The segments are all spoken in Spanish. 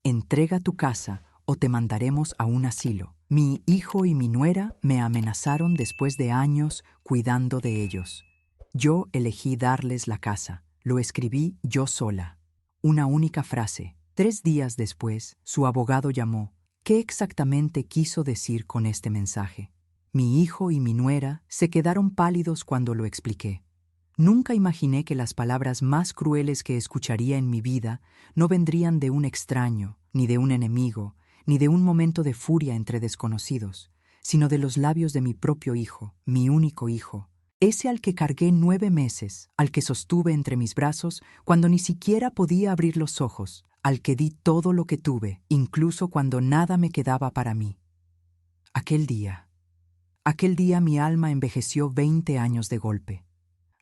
Entrega tu casa o te mandaremos a un asilo. Mi hijo y mi nuera me amenazaron después de años cuidando de ellos. Yo elegí darles la casa. Lo escribí yo sola. Una única frase. 3 días después, su abogado llamó. ¿Qué exactamente quiso decir con este mensaje? Mi hijo y mi nuera se quedaron pálidos cuando lo expliqué. Nunca imaginé que las palabras más crueles que escucharía en mi vida no vendrían de un extraño, ni de un enemigo, ni de un momento de furia entre desconocidos, sino de los labios de mi propio hijo, mi único hijo, ese al que cargué 9 meses, al que sostuve entre mis brazos cuando ni siquiera podía abrir los ojos, al que di todo lo que tuve, incluso cuando nada me quedaba para mí. Aquel día mi alma envejeció 20 años de golpe.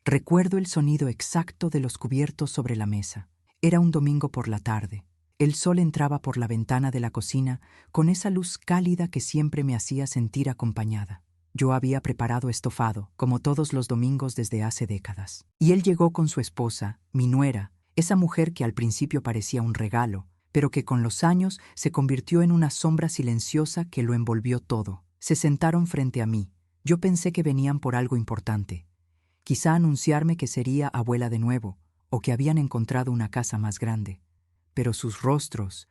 Recuerdo el sonido exacto de los cubiertos sobre la mesa. Era un domingo por la tarde. El sol entraba por la ventana de la cocina con esa luz cálida que siempre me hacía sentir acompañada. Yo había preparado estofado, como todos los domingos desde hace décadas. Y él llegó con su esposa, mi nuera, esa mujer que al principio parecía un regalo, pero que con los años se convirtió en una sombra silenciosa que lo envolvió todo. Se sentaron frente a mí. Yo pensé que venían por algo importante. Quizá anunciarme que sería abuela de nuevo, o que habían encontrado una casa más grande. Pero sus rostros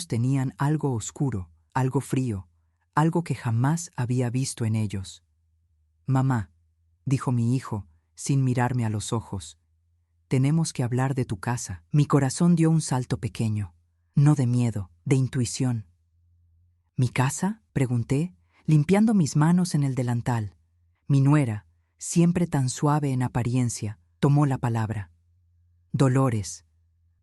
tenían algo oscuro, algo frío, algo que jamás había visto en ellos. «Mamá», dijo mi hijo, sin mirarme a los ojos, «tenemos que hablar de tu casa». Mi corazón dio un salto pequeño, no de miedo, de intuición. «¿Mi casa?», pregunté, limpiando mis manos en el delantal. Mi nuera, siempre tan suave en apariencia, tomó la palabra. «Dolores,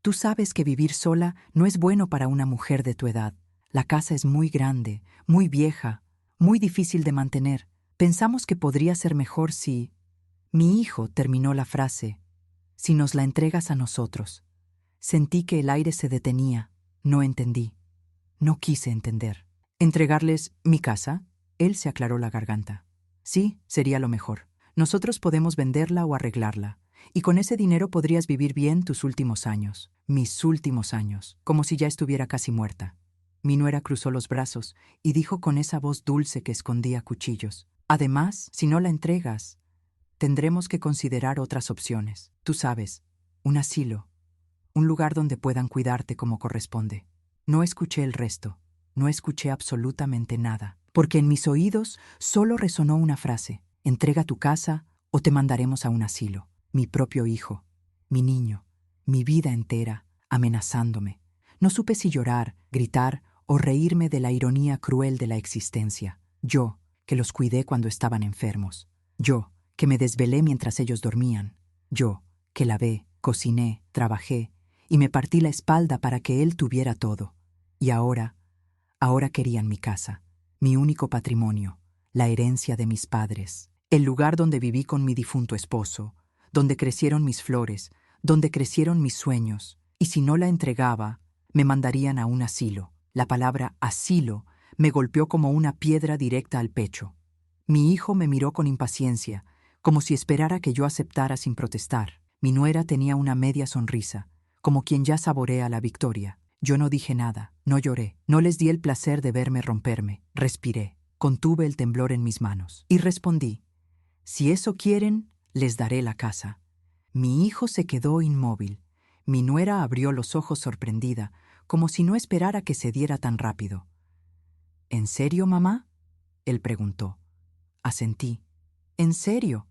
tú sabes que vivir sola no es bueno para una mujer de tu edad. La casa es muy grande, muy vieja, muy difícil de mantener. Pensamos que podría ser mejor si...» Mi hijo terminó la frase. «Si nos la entregas a nosotros». Sentí que el aire se detenía. No entendí. No quise entender. «¿Entregarles mi casa?». Él se aclaró la garganta. «Sí, sería lo mejor. Nosotros podemos venderla o arreglarla, y con ese dinero podrías vivir bien tus últimos años, mis últimos años, como si ya estuviera casi muerta». Mi nuera cruzó los brazos y dijo con esa voz dulce que escondía cuchillos: «Además, si no la entregas, tendremos que considerar otras opciones. Tú sabes, un asilo, un lugar donde puedan cuidarte como corresponde». No escuché el resto, no escuché absolutamente nada, porque en mis oídos solo resonó una frase: «Entrega tu casa o te mandaremos a un asilo». Mi propio hijo, mi niño, mi vida entera, amenazándome. No supe si llorar, gritar o reírme de la ironía cruel de la existencia. Yo, que los cuidé cuando estaban enfermos. Yo, que me desvelé mientras ellos dormían. Yo, que lavé, cociné, trabajé y me partí la espalda para que él tuviera todo. Y ahora querían mi casa, mi único patrimonio, la herencia de mis padres, el lugar donde viví con mi difunto esposo, donde crecieron mis flores, donde crecieron mis sueños, y si no la entregaba, me mandarían a un asilo. La palabra asilo me golpeó como una piedra directa al pecho. Mi hijo me miró con impaciencia, como si esperara que yo aceptara sin protestar. Mi nuera tenía una media sonrisa, como quien ya saborea la victoria. Yo no dije nada, no lloré, no les di el placer de verme romperme. Respiré, contuve el temblor en mis manos y respondí: «Si eso quieren, les daré la casa». Mi hijo se quedó inmóvil. Mi nuera abrió los ojos sorprendida, como si no esperara que se diera tan rápido. «¿En serio, mamá?», él preguntó. Asentí. «¿En serio?».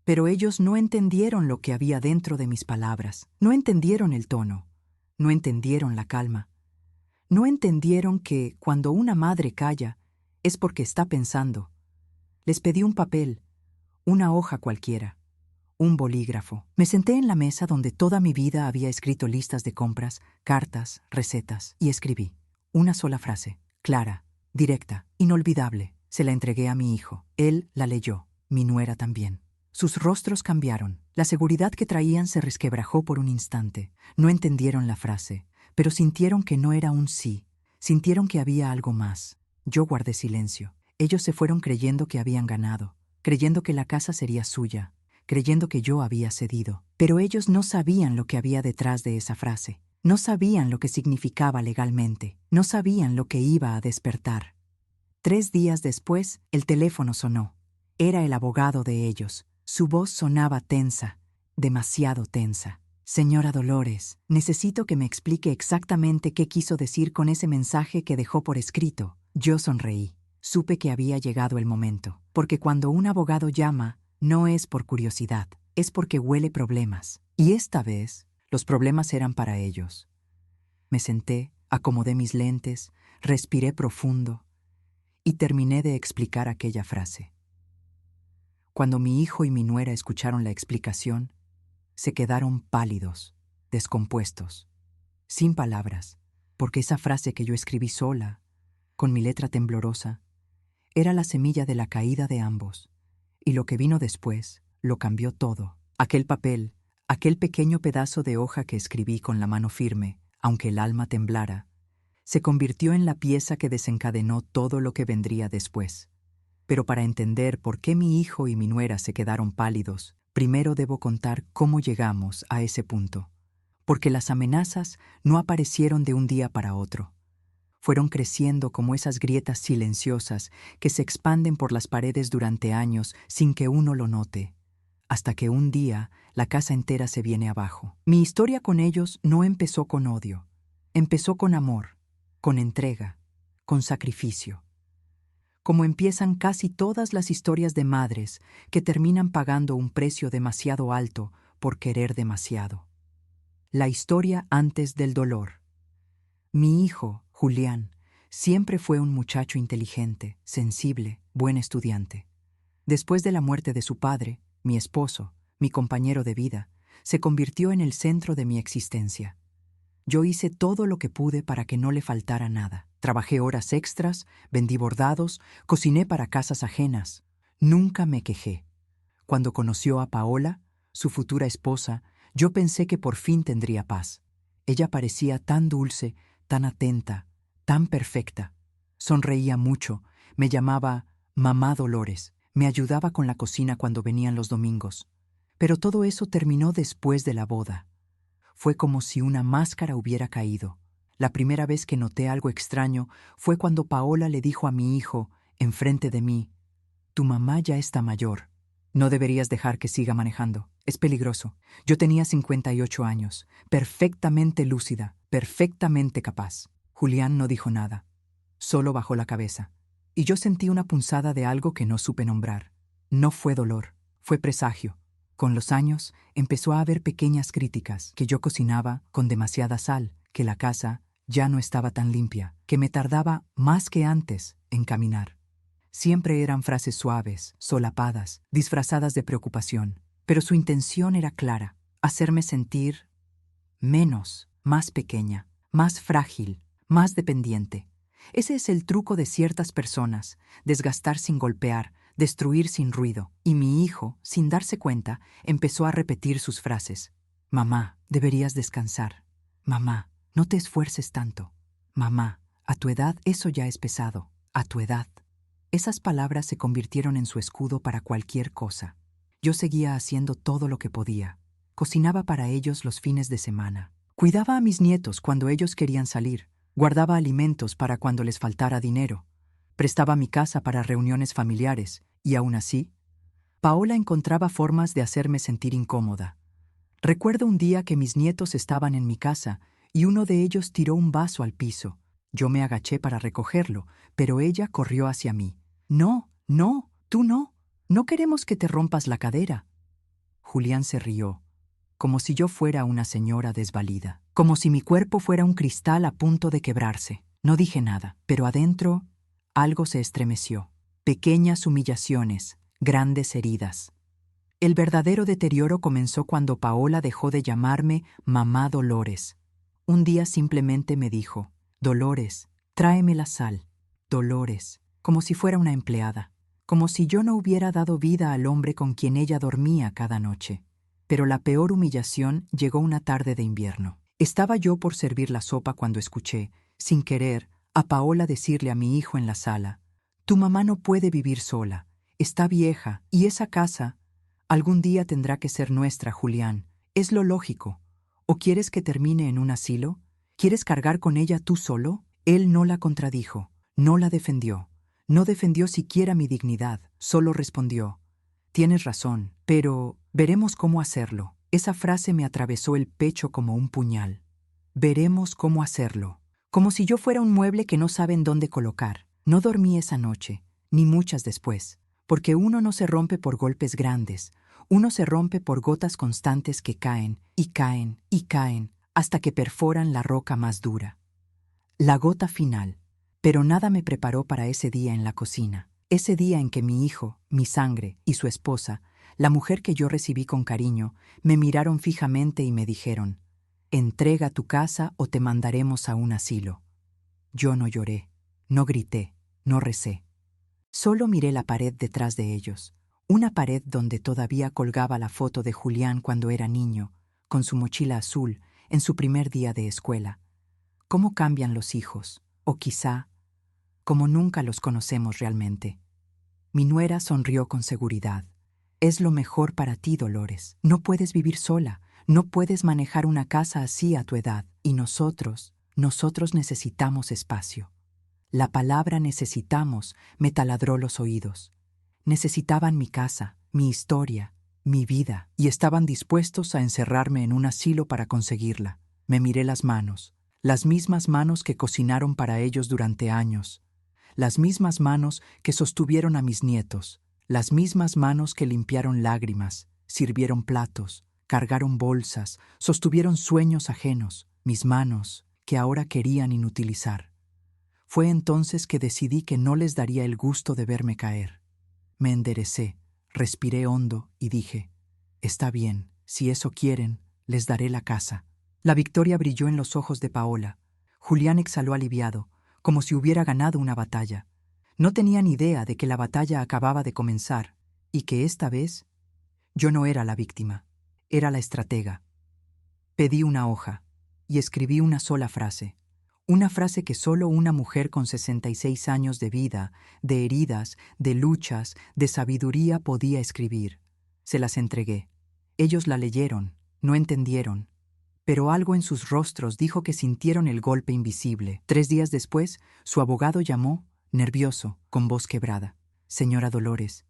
Pero ellos no entendieron lo que había dentro de mis palabras. No entendieron el tono. No entendieron la calma. No entendieron que, cuando una madre calla, es porque está pensando. Les pedí un papel, una hoja cualquiera, un bolígrafo. Me senté en la mesa donde toda mi vida había escrito listas de compras, cartas, recetas, y escribí una sola frase, clara, directa, inolvidable. Se la entregué a mi hijo. Él la leyó, mi nuera también. Sus rostros cambiaron. La seguridad que traían se resquebrajó por un instante. No entendieron la frase, pero sintieron que no era un sí. Sintieron que había algo más. Yo guardé silencio. Ellos se fueron creyendo que habían ganado, creyendo que la casa sería suya, creyendo que yo había cedido. Pero ellos no sabían lo que había detrás de esa frase. No sabían lo que significaba legalmente, no sabían lo que iba a despertar. 3 días después, el teléfono sonó. Era el abogado de ellos. Su voz sonaba tensa, demasiado tensa. Señora Dolores, necesito que me explique exactamente qué quiso decir con ese mensaje que dejó por escrito. Yo sonreí. Supe que había llegado el momento, porque cuando un abogado llama, no es por curiosidad, es porque huele problemas. Y esta vez, los problemas eran para ellos. Me senté, acomodé mis lentes, respiré profundo y terminé de explicar aquella frase. Cuando mi hijo y mi nuera escucharon la explicación, se quedaron pálidos, descompuestos, sin palabras, porque esa frase que yo escribí sola, con mi letra temblorosa, era la semilla de la caída de ambos, y lo que vino después lo cambió todo. Aquel papel, aquel pequeño pedazo de hoja que escribí con la mano firme, aunque el alma temblara, se convirtió en la pieza que desencadenó todo lo que vendría después. Pero para entender por qué mi hijo y mi nuera se quedaron pálidos, primero debo contar cómo llegamos a ese punto. Porque las amenazas no aparecieron de un día para otro. Fueron creciendo como esas grietas silenciosas que se expanden por las paredes durante años sin que uno lo note, hasta que un día la casa entera se viene abajo. Mi historia con ellos no empezó con odio, empezó con amor, con entrega, con sacrificio. Como empiezan casi todas las historias de madres que terminan pagando un precio demasiado alto por querer demasiado. La historia antes del dolor. Mi hijo, Julián, siempre fue un muchacho inteligente, sensible, buen estudiante. Después de la muerte de su padre, mi esposo, mi compañero de vida, se convirtió en el centro de mi existencia. Yo hice todo lo que pude para que no le faltara nada. Trabajé horas extras, vendí bordados, cociné para casas ajenas. Nunca me quejé. Cuando conoció a Paola, su futura esposa, yo pensé que por fin tendría paz. Ella parecía tan dulce, tan atenta, tan perfecta. Sonreía mucho, me llamaba Mamá Dolores, me ayudaba con la cocina cuando venían los domingos. Pero todo eso terminó después de la boda. Fue como si una máscara hubiera caído. La primera vez que noté algo extraño fue cuando Paola le dijo a mi hijo, enfrente de mí, «Tu mamá ya está mayor. No deberías dejar que siga manejando. Es peligroso». Yo tenía 58 años, perfectamente lúcida, perfectamente capaz. Julián no dijo nada. Solo bajó la cabeza. Y yo sentí una punzada de algo que no supe nombrar. No fue dolor, fue presagio. Con los años, empezó a haber pequeñas críticas, que yo cocinaba con demasiada sal, que la casa ya no estaba tan limpia, que me tardaba más que antes en caminar. Siempre eran frases suaves, solapadas, disfrazadas de preocupación, pero su intención era clara, hacerme sentir menos, más pequeña, más frágil, más dependiente. Ese es el truco de ciertas personas, desgastar sin golpear, destruir sin ruido. Y mi hijo, sin darse cuenta, empezó a repetir sus frases. Mamá, deberías descansar. Mamá, no te esfuerces tanto. Mamá, a tu edad eso ya es pesado. A tu edad. Esas palabras se convirtieron en su escudo para cualquier cosa. Yo seguía haciendo todo lo que podía. Cocinaba para ellos los fines de semana. Cuidaba a mis nietos cuando ellos querían salir. Guardaba alimentos para cuando les faltara dinero. Prestaba mi casa para reuniones familiares. Y aún así, Paola encontraba formas de hacerme sentir incómoda. Recuerdo un día que mis nietos estaban en mi casa y uno de ellos tiró un vaso al piso. Yo me agaché para recogerlo, pero ella corrió hacia mí. «No, no, tú no. No queremos que te rompas la cadera». Julián se rió, como si yo fuera una señora desvalida, como si mi cuerpo fuera un cristal a punto de quebrarse. No dije nada, pero adentro algo se estremeció. Pequeñas humillaciones, grandes heridas. El verdadero deterioro comenzó cuando Paola dejó de llamarme Mamá Dolores. Un día simplemente me dijo, «Dolores, tráeme la sal». Dolores, como si fuera una empleada, como si yo no hubiera dado vida al hombre con quien ella dormía cada noche. Pero la peor humillación llegó una tarde de invierno. Estaba yo por servir la sopa cuando escuché, sin querer, a Paola decirle a mi hijo en la sala, «Tu mamá no puede vivir sola, está vieja, y esa casa algún día tendrá que ser nuestra, Julián. Es lo lógico. ¿O quieres que termine en un asilo? ¿Quieres cargar con ella tú solo? Él no la contradijo, no la defendió, no defendió siquiera mi dignidad, solo respondió: tienes razón, pero veremos cómo hacerlo. Esa frase me atravesó el pecho como un puñal. Veremos cómo hacerlo. Como si yo fuera un mueble que no saben dónde colocar. No dormí esa noche, ni muchas después, porque uno no se rompe por golpes grandes, uno se rompe por gotas constantes que caen y caen y caen hasta que perforan la roca más dura. La gota final. Pero nada me preparó para ese día en la cocina, ese día en que mi hijo, mi sangre y su esposa, la mujer que yo recibí con cariño, me miraron fijamente y me dijeron: entrega tu casa o te mandaremos a un asilo. Yo no lloré, no grité, no recé. Solo miré la pared detrás de ellos, una pared donde todavía colgaba la foto de Julián cuando era niño, con su mochila azul, en su primer día de escuela. ¿Cómo cambian los hijos? O quizá, como nunca los conocemos realmente. Mi nuera sonrió con seguridad. Es lo mejor para ti, Dolores. No puedes vivir sola, no puedes manejar una casa así a tu edad. Y nosotros necesitamos espacio. La palabra necesitamos me taladró los oídos. Necesitaban mi casa, mi historia, mi vida, y estaban dispuestos a encerrarme en un asilo para conseguirla. Me miré las mismas manos que cocinaron para ellos durante años, las mismas manos que sostuvieron a mis nietos, las mismas manos que limpiaron lágrimas, sirvieron platos, cargaron bolsas, sostuvieron sueños ajenos, mis manos que ahora querían inutilizar. Fue entonces que decidí que no les daría el gusto de verme caer. Me enderecé, respiré hondo y dije: está bien, si eso quieren, les daré la casa. La victoria brilló en los ojos de Paola. Julián exhaló aliviado, como si hubiera ganado una batalla. No tenía ni idea de que la batalla acababa de comenzar y que esta vez yo no era la víctima, era la estratega. Pedí una hoja y escribí una sola frase. Una frase que solo una mujer con 66 años de vida, de heridas, de luchas, de sabiduría podía escribir. Se las entregué. Ellos la leyeron, no entendieron, pero algo en sus rostros dijo que sintieron el golpe invisible. 3 días después, su abogado llamó, nervioso, con voz quebrada: señora Dolores,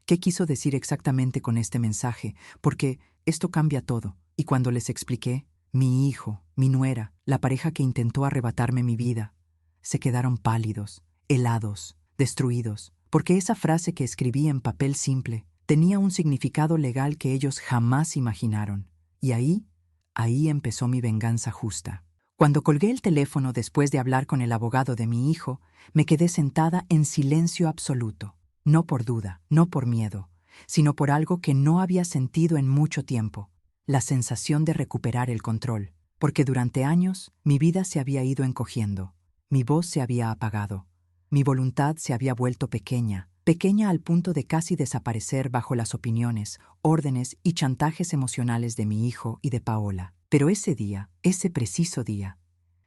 ¿qué quiso decir exactamente con este mensaje? Porque esto cambia todo. Y cuando les expliqué, mi hijo, mi nuera, la pareja que intentó arrebatarme mi vida, se quedaron pálidos, helados, destruidos, porque esa frase que escribí en papel simple tenía un significado legal que ellos jamás imaginaron. Y ahí empezó mi venganza justa. Cuando colgué el teléfono después de hablar con el abogado de mi hijo, me quedé sentada en silencio absoluto, no por duda, no por miedo, sino por algo que no había sentido en mucho tiempo: la sensación de recuperar el control, porque durante años mi vida se había ido encogiendo, mi voz se había apagado, mi voluntad se había vuelto pequeña, pequeña al punto de casi desaparecer bajo las opiniones, órdenes y chantajes emocionales de mi hijo y de Paola. Pero ese día, ese preciso día,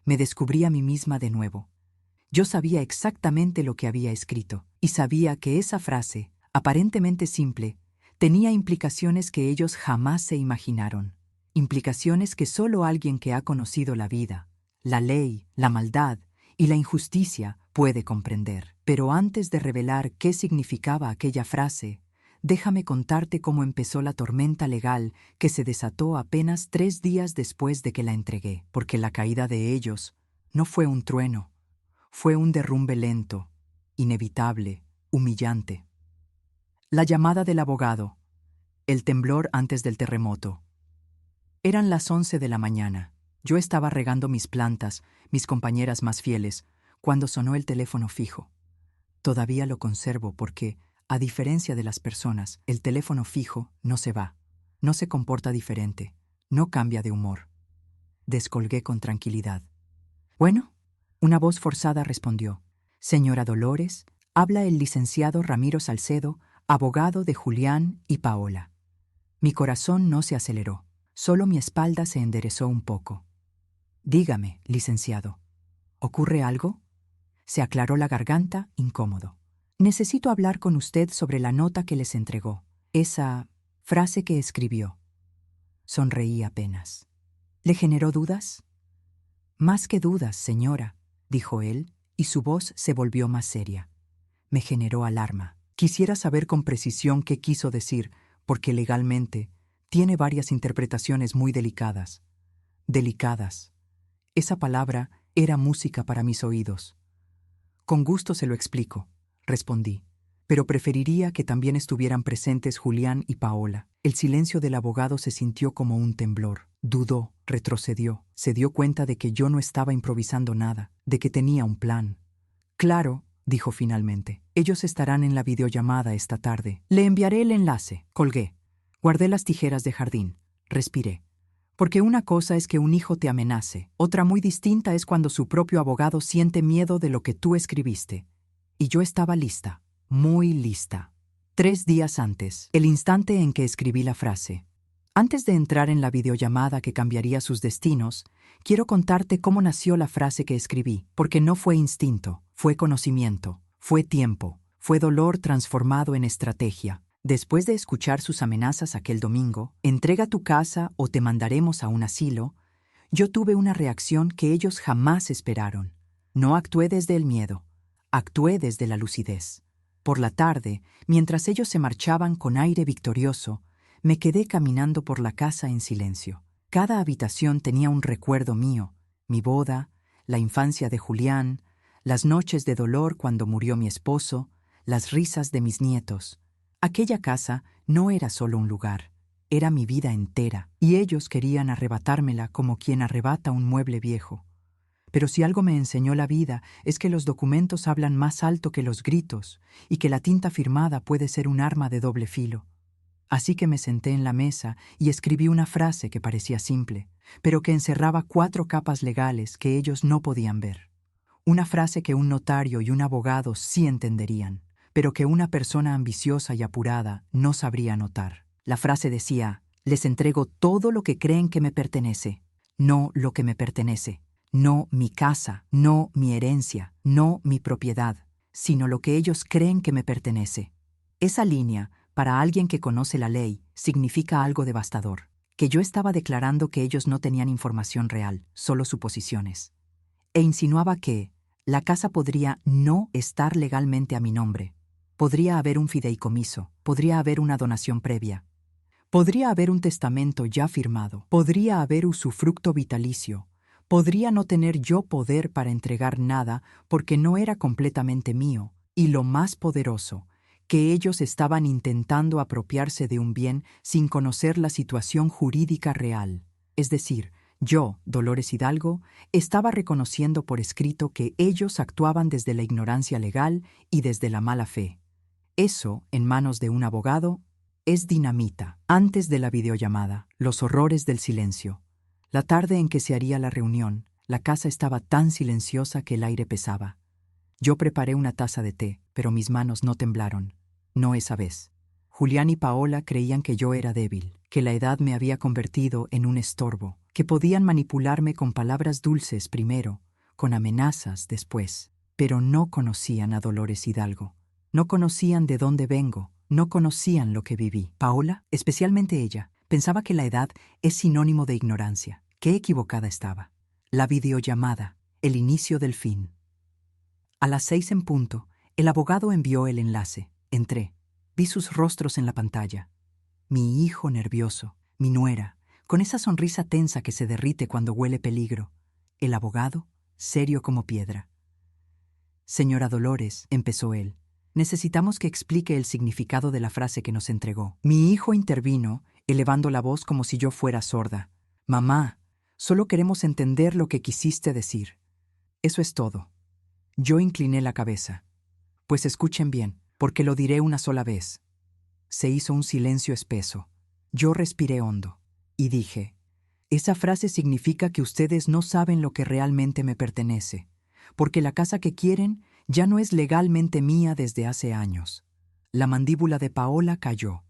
me descubrí a mí misma de nuevo. Yo sabía exactamente lo que había escrito, y sabía que esa frase, aparentemente simple, tenía implicaciones que ellos jamás se imaginaron, implicaciones que solo alguien que ha conocido la vida, la ley, la maldad y la injusticia puede comprender. Pero antes de revelar qué significaba aquella frase, déjame contarte cómo empezó la tormenta legal que se desató apenas 3 días después de que la entregué, porque la caída de ellos no fue un trueno, fue un derrumbe lento, inevitable, humillante. La llamada del abogado, el temblor antes del terremoto. Eran las 11 de la mañana. Yo estaba regando mis plantas, mis compañeras más fieles, cuando sonó el teléfono fijo. Todavía lo conservo porque, a diferencia de las personas, el teléfono fijo no se va, no se comporta diferente, no cambia de humor. Descolgué con tranquilidad. «Bueno», una voz forzada respondió. «Señora Dolores, habla el licenciado Ramiro Salcedo, abogado de Julián y Paola». Mi corazón no se aceleró, solo mi espalda se enderezó un poco. «Dígame, licenciado, ¿ocurre algo?». Se aclaró la garganta, incómodo. «Necesito hablar con usted sobre la nota que les entregó, esa frase que escribió». Sonreí apenas. ¿Le generó dudas? Más que dudas, señora, dijo él, y su voz se volvió más seria. Me generó alarma. Quisiera saber con precisión qué quiso decir, porque legalmente tiene varias interpretaciones muy delicadas. Delicadas. Esa palabra era música para mis oídos. Con gusto se lo explico, respondí, pero preferiría que también estuvieran presentes Julián y Paola. El silencio del abogado se sintió como un temblor. Dudó, retrocedió, se dio cuenta de que yo no estaba improvisando nada, de que tenía un plan. Claro, dijo finalmente, ellos estarán en la videollamada esta tarde. Le enviaré el enlace. Colgué. Guardé las tijeras de jardín. Respiré. Porque una cosa es que un hijo te amenace, otra muy distinta es cuando su propio abogado siente miedo de lo que tú escribiste. Y yo estaba lista, muy lista. 3 días antes, el instante en que escribí la frase. Antes de entrar en la videollamada que cambiaría sus destinos, quiero contarte cómo nació la frase que escribí, porque no fue instinto, fue conocimiento, fue tiempo, fue dolor transformado en estrategia. Después de escuchar sus amenazas aquel domingo, entrega tu casa o te mandaremos a un asilo, yo tuve una reacción que ellos jamás esperaron. No actué desde el miedo, actué desde la lucidez. Por la tarde, mientras ellos se marchaban con aire victorioso, me quedé caminando por la casa en silencio. Cada habitación tenía un recuerdo mío, mi boda, la infancia de Julián, las noches de dolor cuando murió mi esposo, las risas de mis nietos. Aquella casa no era solo un lugar, era mi vida entera, y ellos querían arrebatármela como quien arrebata un mueble viejo. Pero si algo me enseñó la vida es que los documentos hablan más alto que los gritos y que la tinta firmada puede ser un arma de doble filo. Así que me senté en la mesa y escribí una frase que parecía simple, pero que encerraba 4 capas legales que ellos no podían ver. Una frase que un notario y un abogado sí entenderían, pero que una persona ambiciosa y apurada no sabría notar. La frase decía: les entrego todo lo que creen que me pertenece, no lo que me pertenece, no mi casa, no mi herencia, no mi propiedad, sino lo que ellos creen que me pertenece. Esa línea, para alguien que conoce la ley, significa algo devastador, que yo estaba declarando que ellos no tenían información real, solo suposiciones. E insinuaba que la casa podría no estar legalmente a mi nombre. Podría haber un fideicomiso, podría haber una donación previa, podría haber un testamento ya firmado, podría haber usufructo vitalicio, podría no tener yo poder para entregar nada porque no era completamente mío, y lo más poderoso, que ellos estaban intentando apropiarse de un bien sin conocer la situación jurídica real. Es decir, yo, Dolores Hidalgo, estaba reconociendo por escrito que ellos actuaban desde la ignorancia legal y desde la mala fe. Eso, en manos de un abogado, es dinamita. Antes de la videollamada, los horrores del silencio. La tarde en que se haría la reunión, la casa estaba tan silenciosa que el aire pesaba. Yo preparé una taza de té, pero mis manos no temblaron. No esa vez. Julián y Paola creían que yo era débil, que la edad me había convertido en un estorbo, que podían manipularme con palabras dulces primero, con amenazas después. Pero no conocían a Dolores Hidalgo. No conocían de dónde vengo, no conocían lo que viví. Paola, especialmente ella, pensaba que la edad es sinónimo de ignorancia. Qué equivocada estaba. La videollamada, el inicio del fin. A las 6 en punto, el abogado envió el enlace. Entré. Vi sus rostros en la pantalla. Mi hijo nervioso, mi nuera, con esa sonrisa tensa que se derrite cuando huele peligro. El abogado, serio como piedra. Señora Dolores, empezó él, necesitamos que explique el significado de la frase que nos entregó. Mi hijo intervino, elevando la voz como si yo fuera sorda. Mamá, solo queremos entender lo que quisiste decir. Eso es todo. Yo incliné la cabeza. Pues escuchen bien, porque lo diré una sola vez. Se hizo un silencio espeso. Yo respiré hondo y dije: esa frase significa que ustedes no saben lo que realmente me pertenece, porque la casa que quieren ya no es legalmente mía desde hace años. La mandíbula de Paola cayó.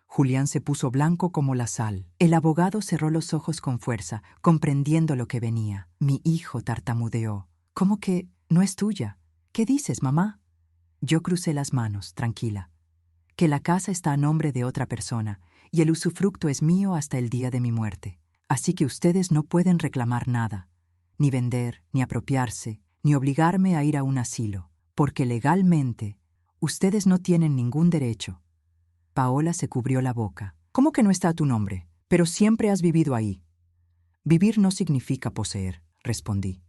Julián se puso blanco como la sal. El abogado cerró los ojos con fuerza, comprendiendo lo que venía. Mi hijo tartamudeó. ¿Cómo que no es tuya? ¿Qué dices, mamá? Yo crucé las manos, tranquila. Que la casa está a nombre de otra persona y el usufructo es mío hasta el día de mi muerte. Así que ustedes no pueden reclamar nada, ni vender, ni apropiarse, ni obligarme a ir a un asilo, porque legalmente ustedes no tienen ningún derecho. Paola se cubrió la boca. ¿Cómo que no está a tu nombre? Pero siempre has vivido ahí. Vivir no significa poseer, respondí.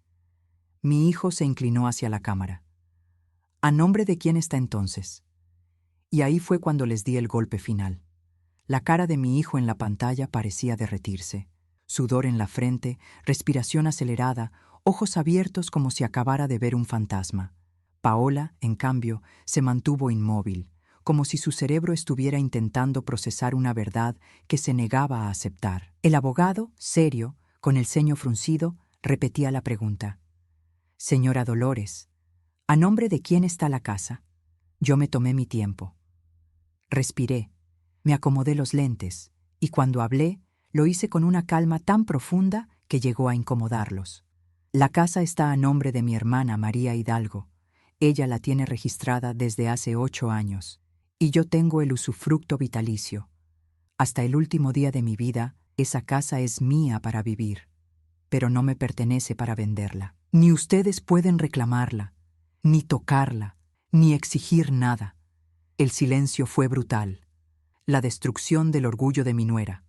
Mi hijo se inclinó hacia la cámara. ¿A nombre de quién está entonces? Y ahí fue cuando les di el golpe final. La cara de mi hijo en la pantalla parecía derretirse. Sudor en la frente, respiración acelerada, ojos abiertos como si acabara de ver un fantasma. Paola, en cambio, se mantuvo inmóvil, como si su cerebro estuviera intentando procesar una verdad que se negaba a aceptar. El abogado, serio, con el ceño fruncido, repetía la pregunta. Señora Dolores, ¿a nombre de quién está la casa? Yo me tomé mi tiempo. Respiré, me acomodé los lentes, y cuando hablé, lo hice con una calma tan profunda que llegó a incomodarlos. La casa está a nombre de mi hermana María Hidalgo. Ella la tiene registrada desde hace 8 años, y yo tengo el usufructo vitalicio. Hasta el último día de mi vida, esa casa es mía para vivir, pero no me pertenece para venderla. Ni ustedes pueden reclamarla, ni tocarla, ni exigir nada. El silencio fue brutal. La destrucción del orgullo de mi nuera.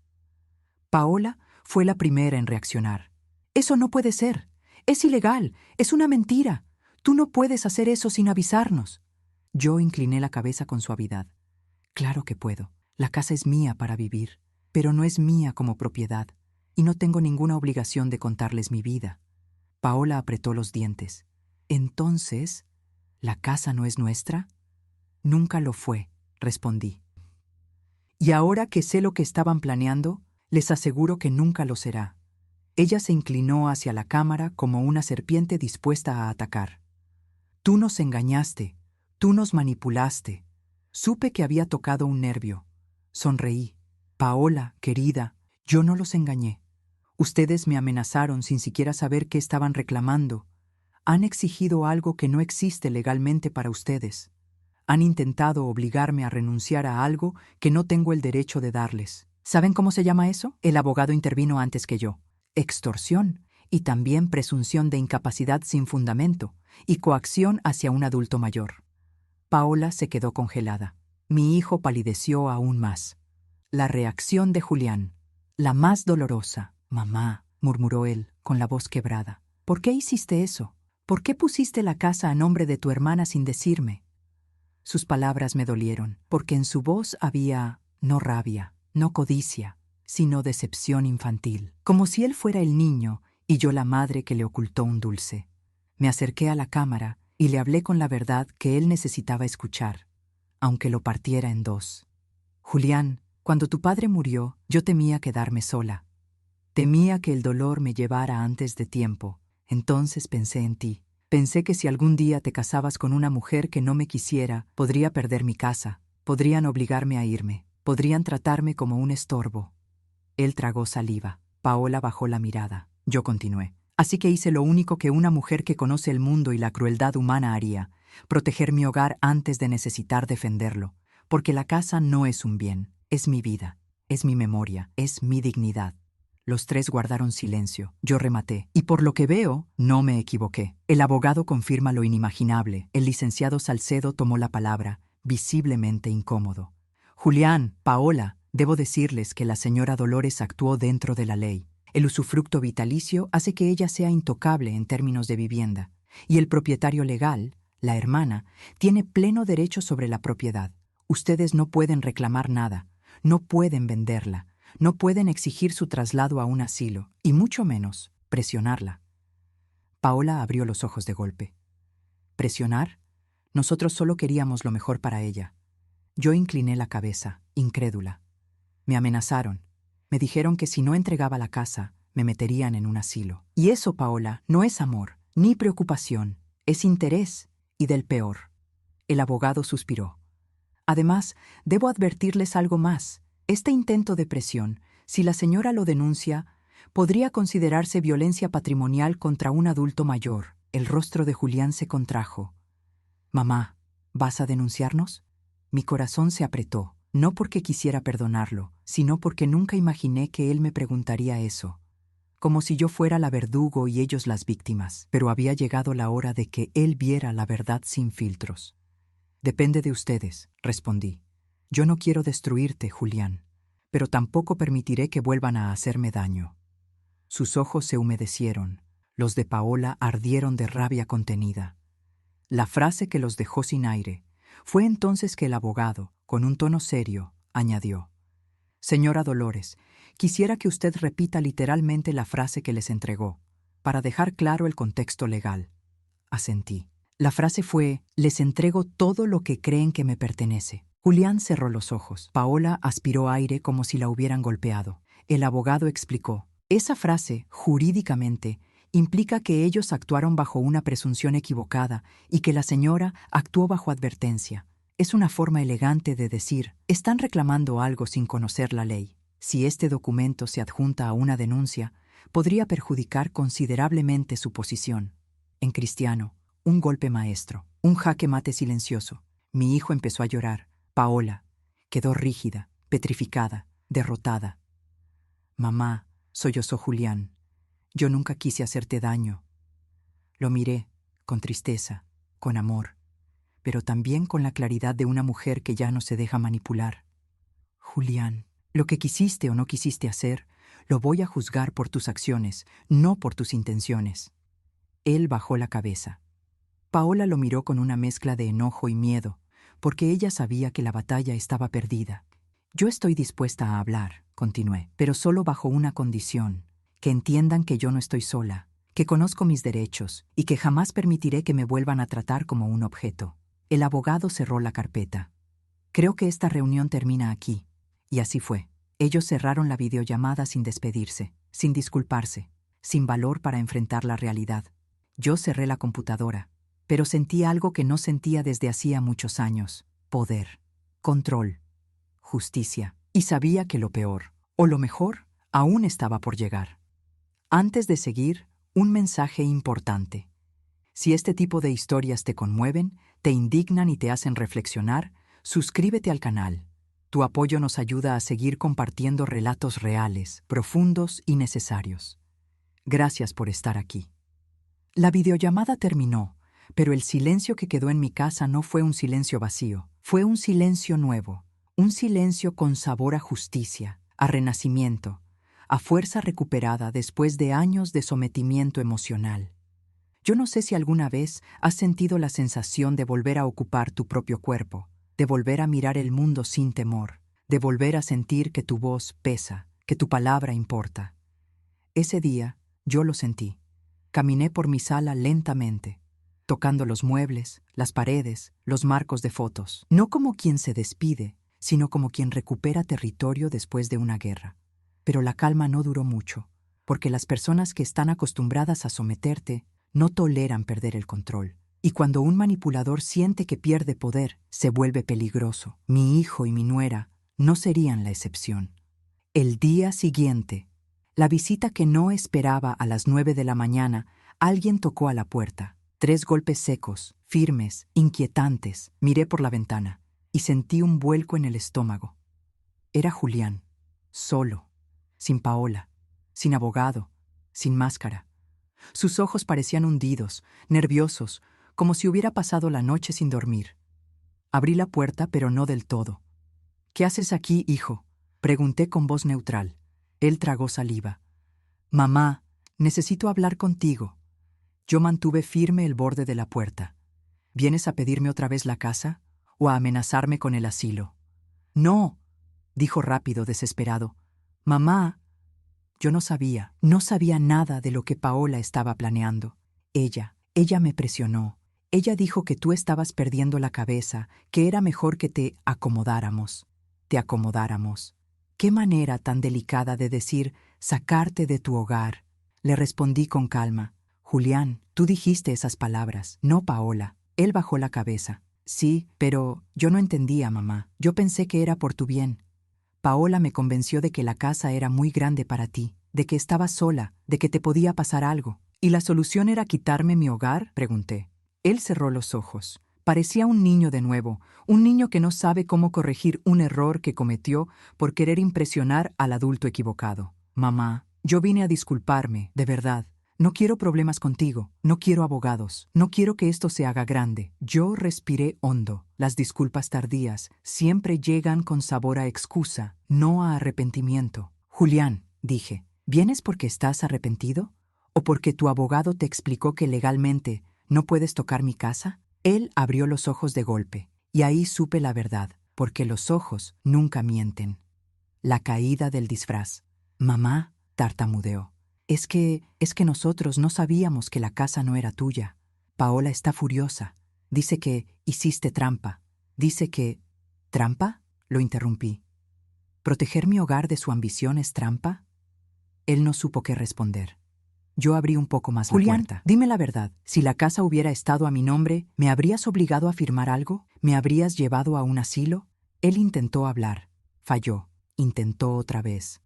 Paola fue la primera en reaccionar. Eso no puede ser. Es ilegal. Es una mentira. Tú no puedes hacer eso sin avisarnos. Yo incliné la cabeza con suavidad. Claro que puedo. La casa es mía para vivir, pero no es mía como propiedad, y no tengo ninguna obligación de contarles mi vida. Paola apretó los dientes. Entonces, ¿la casa no es nuestra? Nunca lo fue, respondí. Y ahora que sé lo que estaban planeando, les aseguro que nunca lo será. Ella se inclinó hacia la cámara como una serpiente dispuesta a atacar. Tú nos engañaste, tú nos manipulaste. Supe que había tocado un nervio. Sonreí. Paola, querida, yo no los engañé. Ustedes me amenazaron sin siquiera saber qué estaban reclamando. Han exigido algo que no existe legalmente para ustedes. Han intentado obligarme a renunciar a algo que no tengo el derecho de darles. ¿Saben cómo se llama eso? El abogado intervino antes que yo. Extorsión y también presunción de incapacidad sin fundamento y coacción hacia un adulto mayor. Paola se quedó congelada. Mi hijo palideció aún más. La reacción de Julián, la más dolorosa. Mamá, murmuró él, con la voz quebrada. ¿Por qué hiciste eso? ¿Por qué pusiste la casa a nombre de tu hermana sin decirme? Sus palabras me dolieron, porque en su voz había no rabia, no codicia, sino decepción infantil, como si él fuera el niño y yo la madre que le ocultó un dulce. Me acerqué a la cámara y le hablé con la verdad que él necesitaba escuchar, aunque lo partiera en dos. Julián, cuando tu padre murió, yo temía quedarme sola. Temía que el dolor me llevara antes de tiempo. Entonces pensé en ti. Pensé que si algún día te casabas con una mujer que no me quisiera, podría perder mi casa, podrían obligarme a irme, podrían tratarme como un estorbo. Él tragó saliva. Paola bajó la mirada. Yo continué. Así que hice lo único que una mujer que conoce el mundo y la crueldad humana haría, proteger mi hogar antes de necesitar defenderlo, porque la casa no es un bien, es mi vida, es mi memoria, es mi dignidad. Los tres guardaron silencio. Yo rematé. Y por lo que veo, no me equivoqué. El abogado confirma lo inimaginable. El licenciado Salcedo tomó la palabra, visiblemente incómodo. Julián, Paola, debo decirles que la señora Dolores actuó dentro de la ley. El usufructo vitalicio hace que ella sea intocable en términos de vivienda, y el propietario legal, la hermana, tiene pleno derecho sobre la propiedad. Ustedes no pueden reclamar nada, no pueden venderla. No pueden exigir su traslado a un asilo, y mucho menos presionarla. Paola abrió los ojos de golpe. ¿Presionar? Nosotros solo queríamos lo mejor para ella. Yo incliné la cabeza, incrédula. Me amenazaron. Me dijeron que si no entregaba la casa, me meterían en un asilo. Y eso, Paola, no es amor, ni preocupación. Es interés, y del peor. El abogado suspiró. Además, debo advertirles algo más. Este intento de presión, si la señora lo denuncia, podría considerarse violencia patrimonial contra un adulto mayor. El rostro de Julián se contrajo. Mamá, ¿vas a denunciarnos? Mi corazón se apretó, no porque quisiera perdonarlo, sino porque nunca imaginé que él me preguntaría eso, como si yo fuera la verdugo y ellos las víctimas. Pero había llegado la hora de que él viera la verdad sin filtros. Depende de ustedes, respondí. Yo no quiero destruirte, Julián, pero tampoco permitiré que vuelvan a hacerme daño. Sus ojos se humedecieron, los de Paola ardieron de rabia contenida. La frase que los dejó sin aire fue entonces que el abogado, con un tono serio, añadió: Señora Dolores, quisiera que usted repita literalmente la frase que les entregó, para dejar claro el contexto legal. Asentí. La frase fue: les entrego todo lo que creen que me pertenece. Julián cerró los ojos. Paola aspiró aire como si la hubieran golpeado. El abogado explicó: esa frase, jurídicamente, implica que ellos actuaron bajo una presunción equivocada y que la señora actuó bajo advertencia. Es una forma elegante de decir: están reclamando algo sin conocer la ley. Si este documento se adjunta a una denuncia, podría perjudicar considerablemente su posición. En cristiano, un golpe maestro, un jaque mate silencioso. Mi hijo empezó a llorar. Paola quedó rígida, petrificada, derrotada. Mamá, sollozó Julián, yo nunca quise hacerte daño. Lo miré, con tristeza, con amor, pero también con la claridad de una mujer que ya no se deja manipular. Julián, lo que quisiste o no quisiste hacer, lo voy a juzgar por tus acciones, no por tus intenciones. Él bajó la cabeza. Paola lo miró con una mezcla de enojo y miedo, porque ella sabía que la batalla estaba perdida. Yo estoy dispuesta a hablar, continué, pero solo bajo una condición: que entiendan que yo no estoy sola, que conozco mis derechos y que jamás permitiré que me vuelvan a tratar como un objeto. El abogado cerró la carpeta. Creo que esta reunión termina aquí. Y así fue. Ellos cerraron la videollamada sin despedirse, sin disculparse, sin valor para enfrentar la realidad. Yo cerré la computadora, pero sentí algo que no sentía desde hacía muchos años: poder, control, justicia. Y sabía que lo peor, o lo mejor, aún estaba por llegar. Antes de seguir, un mensaje importante. Si este tipo de historias te conmueven, te indignan y te hacen reflexionar, suscríbete al canal. Tu apoyo nos ayuda a seguir compartiendo relatos reales, profundos y necesarios. Gracias por estar aquí. La videollamada terminó, pero el silencio que quedó en mi casa no fue un silencio vacío, fue un silencio nuevo, un silencio con sabor a justicia, a renacimiento, a fuerza recuperada después de años de sometimiento emocional. Yo no sé si alguna vez has sentido la sensación de volver a ocupar tu propio cuerpo, de volver a mirar el mundo sin temor, de volver a sentir que tu voz pesa, que tu palabra importa. Ese día yo lo sentí. Caminé por mi sala lentamente, tocando los muebles, las paredes, los marcos de fotos, no como quien se despide, sino como quien recupera territorio después de una guerra. Pero la calma no duró mucho, porque las personas que están acostumbradas a someterte no toleran perder el control. Y cuando un manipulador siente que pierde poder, se vuelve peligroso. Mi hijo y mi nuera no serían la excepción. El día siguiente, la visita que no esperaba a las 9 de la mañana, alguien tocó a la puerta. 3 golpes secos, firmes, inquietantes. Miré por la ventana y sentí un vuelco en el estómago. Era Julián, solo, sin Paola, sin abogado, sin máscara. Sus ojos parecían hundidos, nerviosos, como si hubiera pasado la noche sin dormir. Abrí la puerta, pero no del todo. «¿Qué haces aquí, hijo?», pregunté con voz neutral. Él tragó saliva. «Mamá, necesito hablar contigo». Yo mantuve firme el borde de la puerta. «¿Vienes a pedirme otra vez la casa o a amenazarme con el asilo?». «No», dijo rápido, desesperado. «Mamá». Yo no sabía nada de lo que Paola estaba planeando. Ella me presionó. Ella dijo que tú estabas perdiendo la cabeza, que era mejor que te acomodáramos. Te acomodáramos. ¿Qué manera tan delicada de decir sacarte de tu hogar? Le respondí con calma. Julián, tú dijiste esas palabras, no Paola. Él bajó la cabeza. Sí, pero yo no entendía, mamá. Yo pensé que era por tu bien. Paola me convenció de que la casa era muy grande para ti, de que estabas sola, de que te podía pasar algo. ¿Y la solución era quitarme mi hogar?, pregunté. Él cerró los ojos, Parecía un niño de nuevo, un niño que no sabe cómo corregir un error que cometió por querer impresionar al adulto equivocado. Mamá, yo vine a disculparme, de verdad. No quiero problemas contigo, no quiero abogados, no quiero que esto se haga grande. Yo respiré hondo. Las disculpas tardías siempre llegan con sabor a excusa, no a arrepentimiento. Julián, dije, ¿vienes porque estás arrepentido? ¿O porque tu abogado te explicó que legalmente no puedes tocar mi casa? Él abrió los ojos de golpe, y ahí supe la verdad, porque los ojos nunca mienten. La caída del disfraz. Mamá, tartamudeó. Es que nosotros no sabíamos que la casa no era tuya. Paola está furiosa. Dice que hiciste trampa. Dice que... ¿Trampa? Lo interrumpí. ¿Proteger mi hogar de su ambición es trampa? Él no supo qué responder. Yo abrí un poco más la puerta. Dime la verdad. Si la casa hubiera estado a mi nombre, ¿me habrías obligado a firmar algo? ¿Me habrías llevado a un asilo? Él intentó hablar. Falló. Intentó otra vez.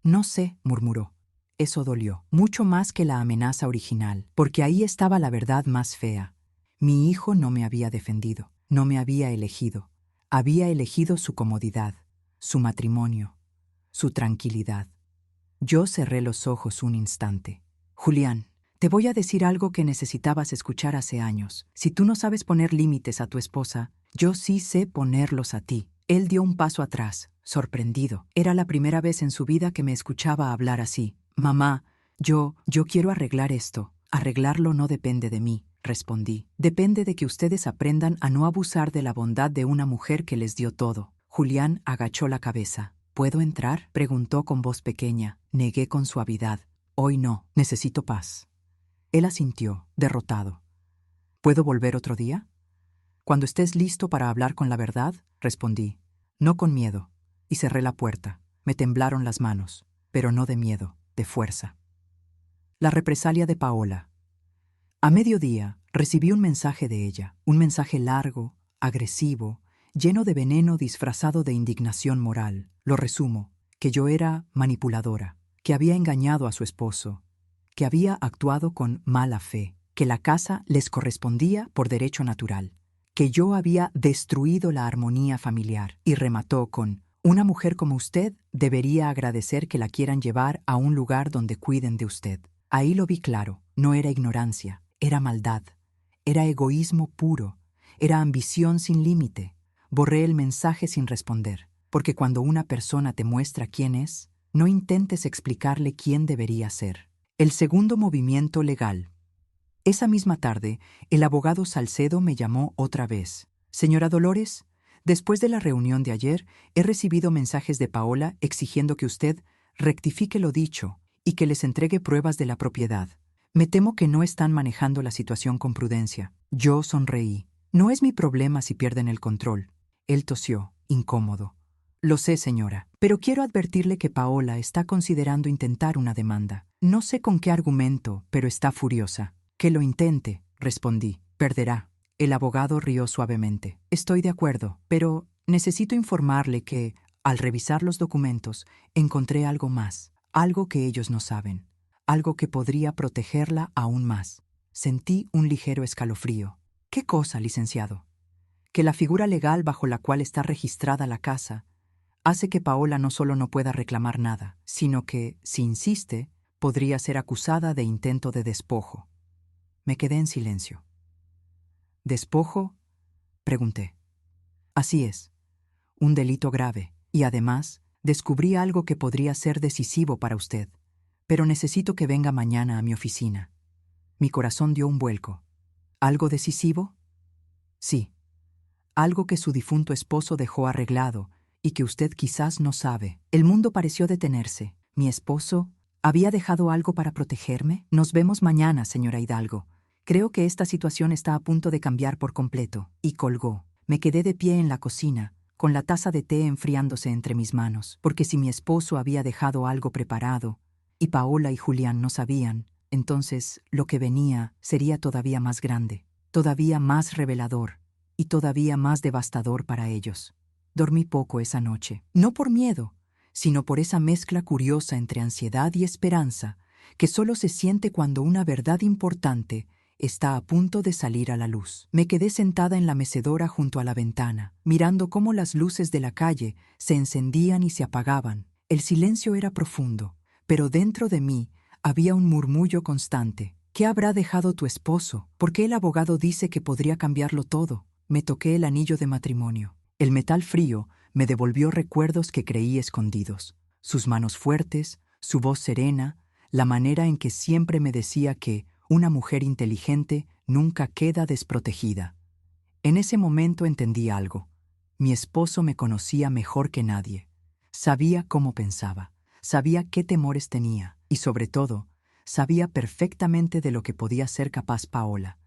No sé, murmuró. Eso dolió, mucho más que la amenaza original, porque ahí estaba la verdad más fea. Mi hijo no me había defendido, no me había elegido. Había elegido su comodidad, su matrimonio, su tranquilidad. Yo cerré los ojos un instante. Julián, te voy a decir algo que necesitabas escuchar hace años. Si tú no sabes poner límites a tu esposa, yo sí sé ponerlos a ti. Él dio un paso atrás, sorprendido. Era la primera vez en su vida que me escuchaba hablar así. Mamá, yo quiero arreglar esto. Arreglarlo no depende de mí, respondí. Depende de que ustedes aprendan a no abusar de la bondad de una mujer que les dio todo. Julián agachó la cabeza. ¿Puedo entrar?, preguntó con voz pequeña. Negué con suavidad. Hoy no, necesito paz. Él asintió, derrotado. ¿Puedo volver otro día? Cuando estés listo para hablar con la verdad, respondí. No con miedo. Y cerré la puerta. Me temblaron las manos, pero no de miedo, de fuerza. La represalia de Paola. A mediodía recibí un mensaje de ella, un mensaje largo, agresivo, lleno de veneno disfrazado de indignación moral. Lo resumo, que yo era manipuladora, que había engañado a su esposo, que había actuado con mala fe, que la casa les correspondía por derecho natural, que yo había destruido la armonía familiar, y remató con: una mujer como usted debería agradecer que la quieran llevar a un lugar donde cuiden de usted. Ahí lo vi claro, no era ignorancia, era maldad, era egoísmo puro, era ambición sin límite. Borré el mensaje sin responder, porque cuando una persona te muestra quién es, no intentes explicarle quién debería ser. El segundo movimiento legal. Esa misma tarde, el abogado Salcedo me llamó otra vez. Señora Dolores, después de la reunión de ayer, he recibido mensajes de Paola exigiendo que usted rectifique lo dicho y que les entregue pruebas de la propiedad. Me temo que no están manejando la situación con prudencia. Yo sonreí. No es mi problema si pierden el control. Él tosió, incómodo. Lo sé, señora, pero quiero advertirle que Paola está considerando intentar una demanda. No sé con qué argumento, pero está furiosa. Que lo intente, respondí. Perderá. El abogado rió suavemente. Estoy de acuerdo, pero necesito informarle que, al revisar los documentos, encontré algo más, algo que ellos no saben, algo que podría protegerla aún más. Sentí un ligero escalofrío. ¿Qué cosa, licenciado? Que la figura legal bajo la cual está registrada la casa hace que Paola no solo no pueda reclamar nada, sino que, si insiste, podría ser acusada de intento de despojo. Me quedé en silencio. ¿Despojo?, pregunté. Así es, un delito grave, y además descubrí algo que podría ser decisivo para usted, pero necesito que venga mañana a mi oficina. Mi corazón dio un vuelco. ¿Algo decisivo? Sí. Algo que su difunto esposo dejó arreglado y que usted quizás no sabe. El mundo pareció detenerse. ¿Mi esposo había dejado algo para protegerme? Nos vemos mañana, señora Hidalgo. Creo que esta situación está a punto de cambiar por completo. Y colgó. Me quedé de pie en la cocina, con la taza de té enfriándose entre mis manos, porque si mi esposo había dejado algo preparado, y Paola y Julián no sabían, entonces lo que venía sería todavía más grande, todavía más revelador, y todavía más devastador para ellos. Dormí poco esa noche, no por miedo, sino por esa mezcla curiosa entre ansiedad y esperanza que solo se siente cuando una verdad importante está a punto de salir a la luz. Me quedé sentada en la mecedora junto a la ventana, mirando cómo las luces de la calle se encendían y se apagaban. El silencio era profundo, pero dentro de mí había un murmullo constante. ¿Qué habrá dejado tu esposo? ¿Por qué el abogado dice que podría cambiarlo todo? Me toqué el anillo de matrimonio. El metal frío me devolvió recuerdos que creí escondidos. Sus manos fuertes, su voz serena, la manera en que siempre me decía que una mujer inteligente nunca queda desprotegida. En ese momento entendí algo. Mi esposo me conocía mejor que nadie. Sabía cómo pensaba, sabía qué temores tenía y, sobre todo, sabía perfectamente de lo que podía ser capaz Paola.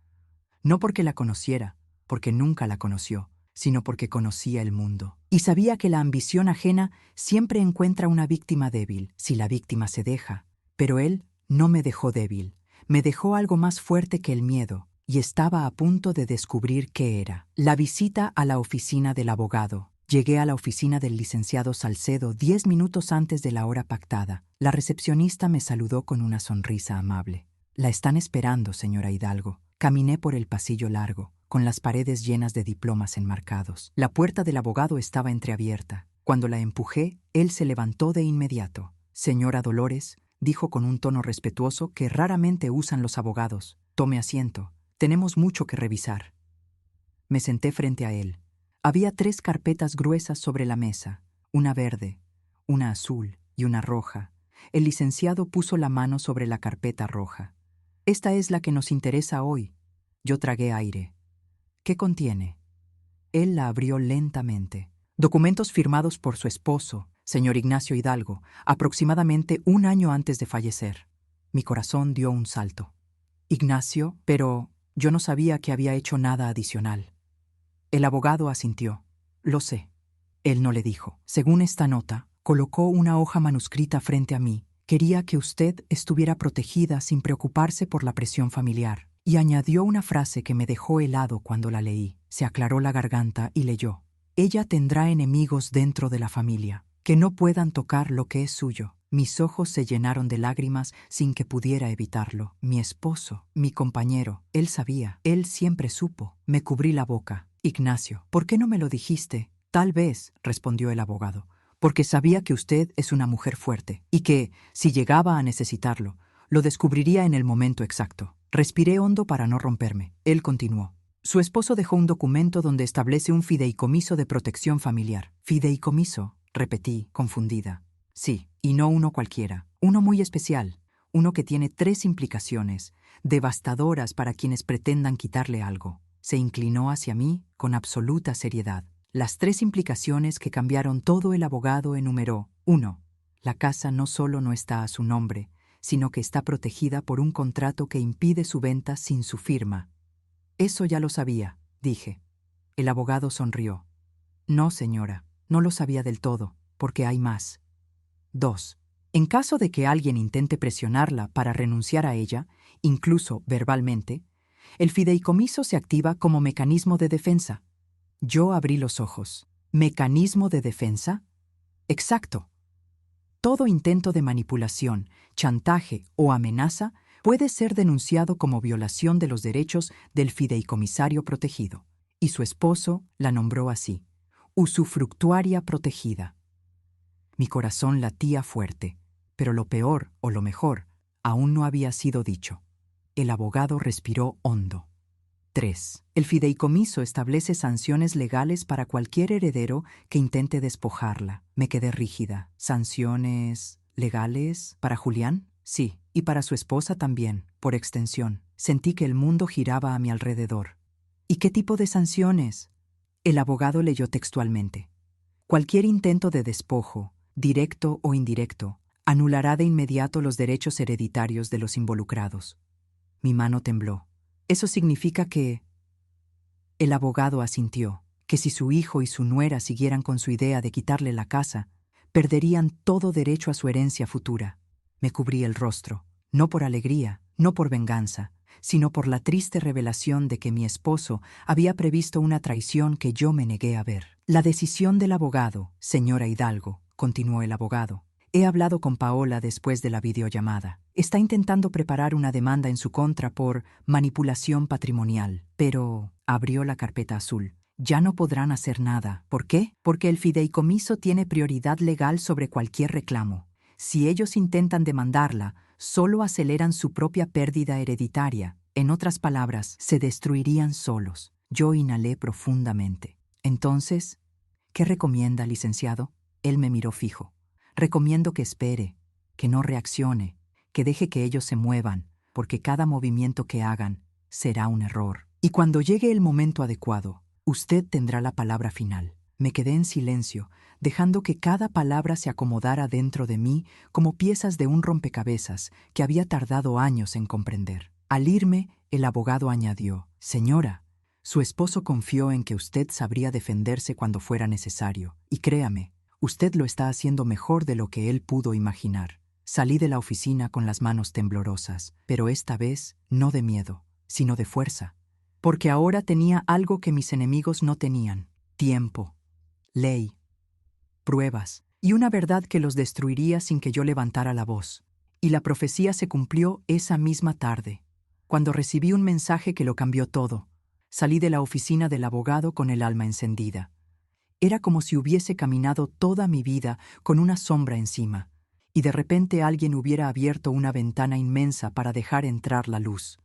No porque la conociera, porque nunca la conoció, sino porque conocía el mundo. Y sabía que la ambición ajena siempre encuentra una víctima débil, si la víctima se deja. Pero él no me dejó débil, me dejó algo más fuerte que el miedo, y estaba a punto de descubrir qué era. La visita a la oficina del abogado. Llegué a la oficina del licenciado Salcedo 10 minutos antes de la hora pactada. La recepcionista me saludó con una sonrisa amable. La están esperando, señora Hidalgo. Caminé por el pasillo largo, con las paredes llenas de diplomas enmarcados. La puerta del abogado estaba entreabierta. Cuando la empujé, él se levantó de inmediato. Señora Dolores, dijo con un tono respetuoso que raramente usan los abogados. Tome asiento. Tenemos mucho que revisar. Me senté frente a él. Había 3 carpetas gruesas sobre la mesa, una verde, una azul y una roja. El licenciado puso la mano sobre la carpeta roja. Esta es la que nos interesa hoy. Yo tragué aire. ¿Qué contiene? Él la abrió lentamente. Documentos firmados por su esposo, señor Ignacio Hidalgo, aproximadamente 1 año antes de fallecer. Mi corazón dio un salto. Ignacio, pero yo no sabía que había hecho nada adicional. El abogado asintió. Lo sé. Él no le dijo. Según esta nota, colocó una hoja manuscrita frente a mí. Quería que usted estuviera protegida sin preocuparse por la presión familiar. Y añadió una frase que me dejó helado cuando la leí. Se aclaró la garganta y leyó. Ella tendrá enemigos dentro de la familia, que no puedan tocar lo que es suyo. Mis ojos se llenaron de lágrimas sin que pudiera evitarlo. Mi esposo, mi compañero, él sabía, él siempre supo. Me cubrí la boca. Ignacio, ¿por qué no me lo dijiste? Tal vez, respondió el abogado, porque sabía que usted es una mujer fuerte y que, si llegaba a necesitarlo, lo descubriría en el momento exacto. Respiré hondo para no romperme. Él continuó. Su esposo dejó un documento donde establece un fideicomiso de protección familiar. ¿Fideicomiso?, repetí, confundida. Sí, y no uno cualquiera. Uno muy especial. Uno que tiene 3 implicaciones, devastadoras para quienes pretendan quitarle algo. Se inclinó hacia mí con absoluta seriedad. Las 3 implicaciones que cambiaron todo el abogado enumeró. 1. La casa no solo no está a su nombre, sino que está protegida por un contrato que impide su venta sin su firma. Eso ya lo sabía, dije. El abogado sonrió. No, señora, no lo sabía del todo, porque hay más. 2. En caso de que alguien intente presionarla para renunciar a ella, incluso verbalmente, el fideicomiso se activa como mecanismo de defensa. Yo abrí los ojos. ¿Mecanismo de defensa? Exacto. Todo intento de manipulación, chantaje o amenaza puede ser denunciado como violación de los derechos del fideicomisario protegido, y su esposo la nombró así, usufructuaria protegida. Mi corazón latía fuerte, pero lo peor o lo mejor aún no había sido dicho. El abogado respiró hondo. 3. El fideicomiso establece sanciones legales para cualquier heredero que intente despojarla. Me quedé rígida. ¿Sanciones legales para Julián? Sí, y para su esposa también, por extensión. Sentí que el mundo giraba a mi alrededor. ¿Y qué tipo de sanciones? El abogado leyó textualmente. Cualquier intento de despojo, directo o indirecto, anulará de inmediato los derechos hereditarios de los involucrados. Mi mano tembló. Eso significa que... El abogado asintió, que si su hijo y su nuera siguieran con su idea de quitarle la casa, perderían todo derecho a su herencia futura. Me cubrí el rostro, no por alegría, no por venganza, sino por la triste revelación de que mi esposo había previsto una traición que yo me negué a ver. La decisión del abogado, señora Hidalgo, continuó el abogado, He hablado con Paola después de la videollamada. Está intentando preparar una demanda en su contra por manipulación patrimonial, pero abrió la carpeta azul. Ya no podrán hacer nada. ¿Por qué? Porque el fideicomiso tiene prioridad legal sobre cualquier reclamo. Si ellos intentan demandarla, solo aceleran su propia pérdida hereditaria. En otras palabras, se destruirían solos. Yo inhalé profundamente. Entonces, ¿qué recomienda, licenciado? Él me miró fijo. Recomiendo que espere, que no reaccione, que deje que ellos se muevan, porque cada movimiento que hagan será un error. Y cuando llegue el momento adecuado, usted tendrá la palabra final. Me quedé en silencio, dejando que cada palabra se acomodara dentro de mí como piezas de un rompecabezas que había tardado años en comprender. Al irme, el abogado añadió: «Señora, su esposo confió en que usted sabría defenderse cuando fuera necesario, y créame, usted lo está haciendo mejor de lo que él pudo imaginar». Salí de la oficina con las manos temblorosas, pero esta vez no de miedo, sino de fuerza, porque ahora tenía algo que mis enemigos no tenían: tiempo, ley, pruebas y una verdad que los destruiría sin que yo levantara la voz. Y la profecía se cumplió esa misma tarde, cuando recibí un mensaje que lo cambió todo. Salí de la oficina del abogado con el alma encendida. Era como si hubiese caminado toda mi vida con una sombra encima, y de repente alguien hubiera abierto una ventana inmensa para dejar entrar la luz.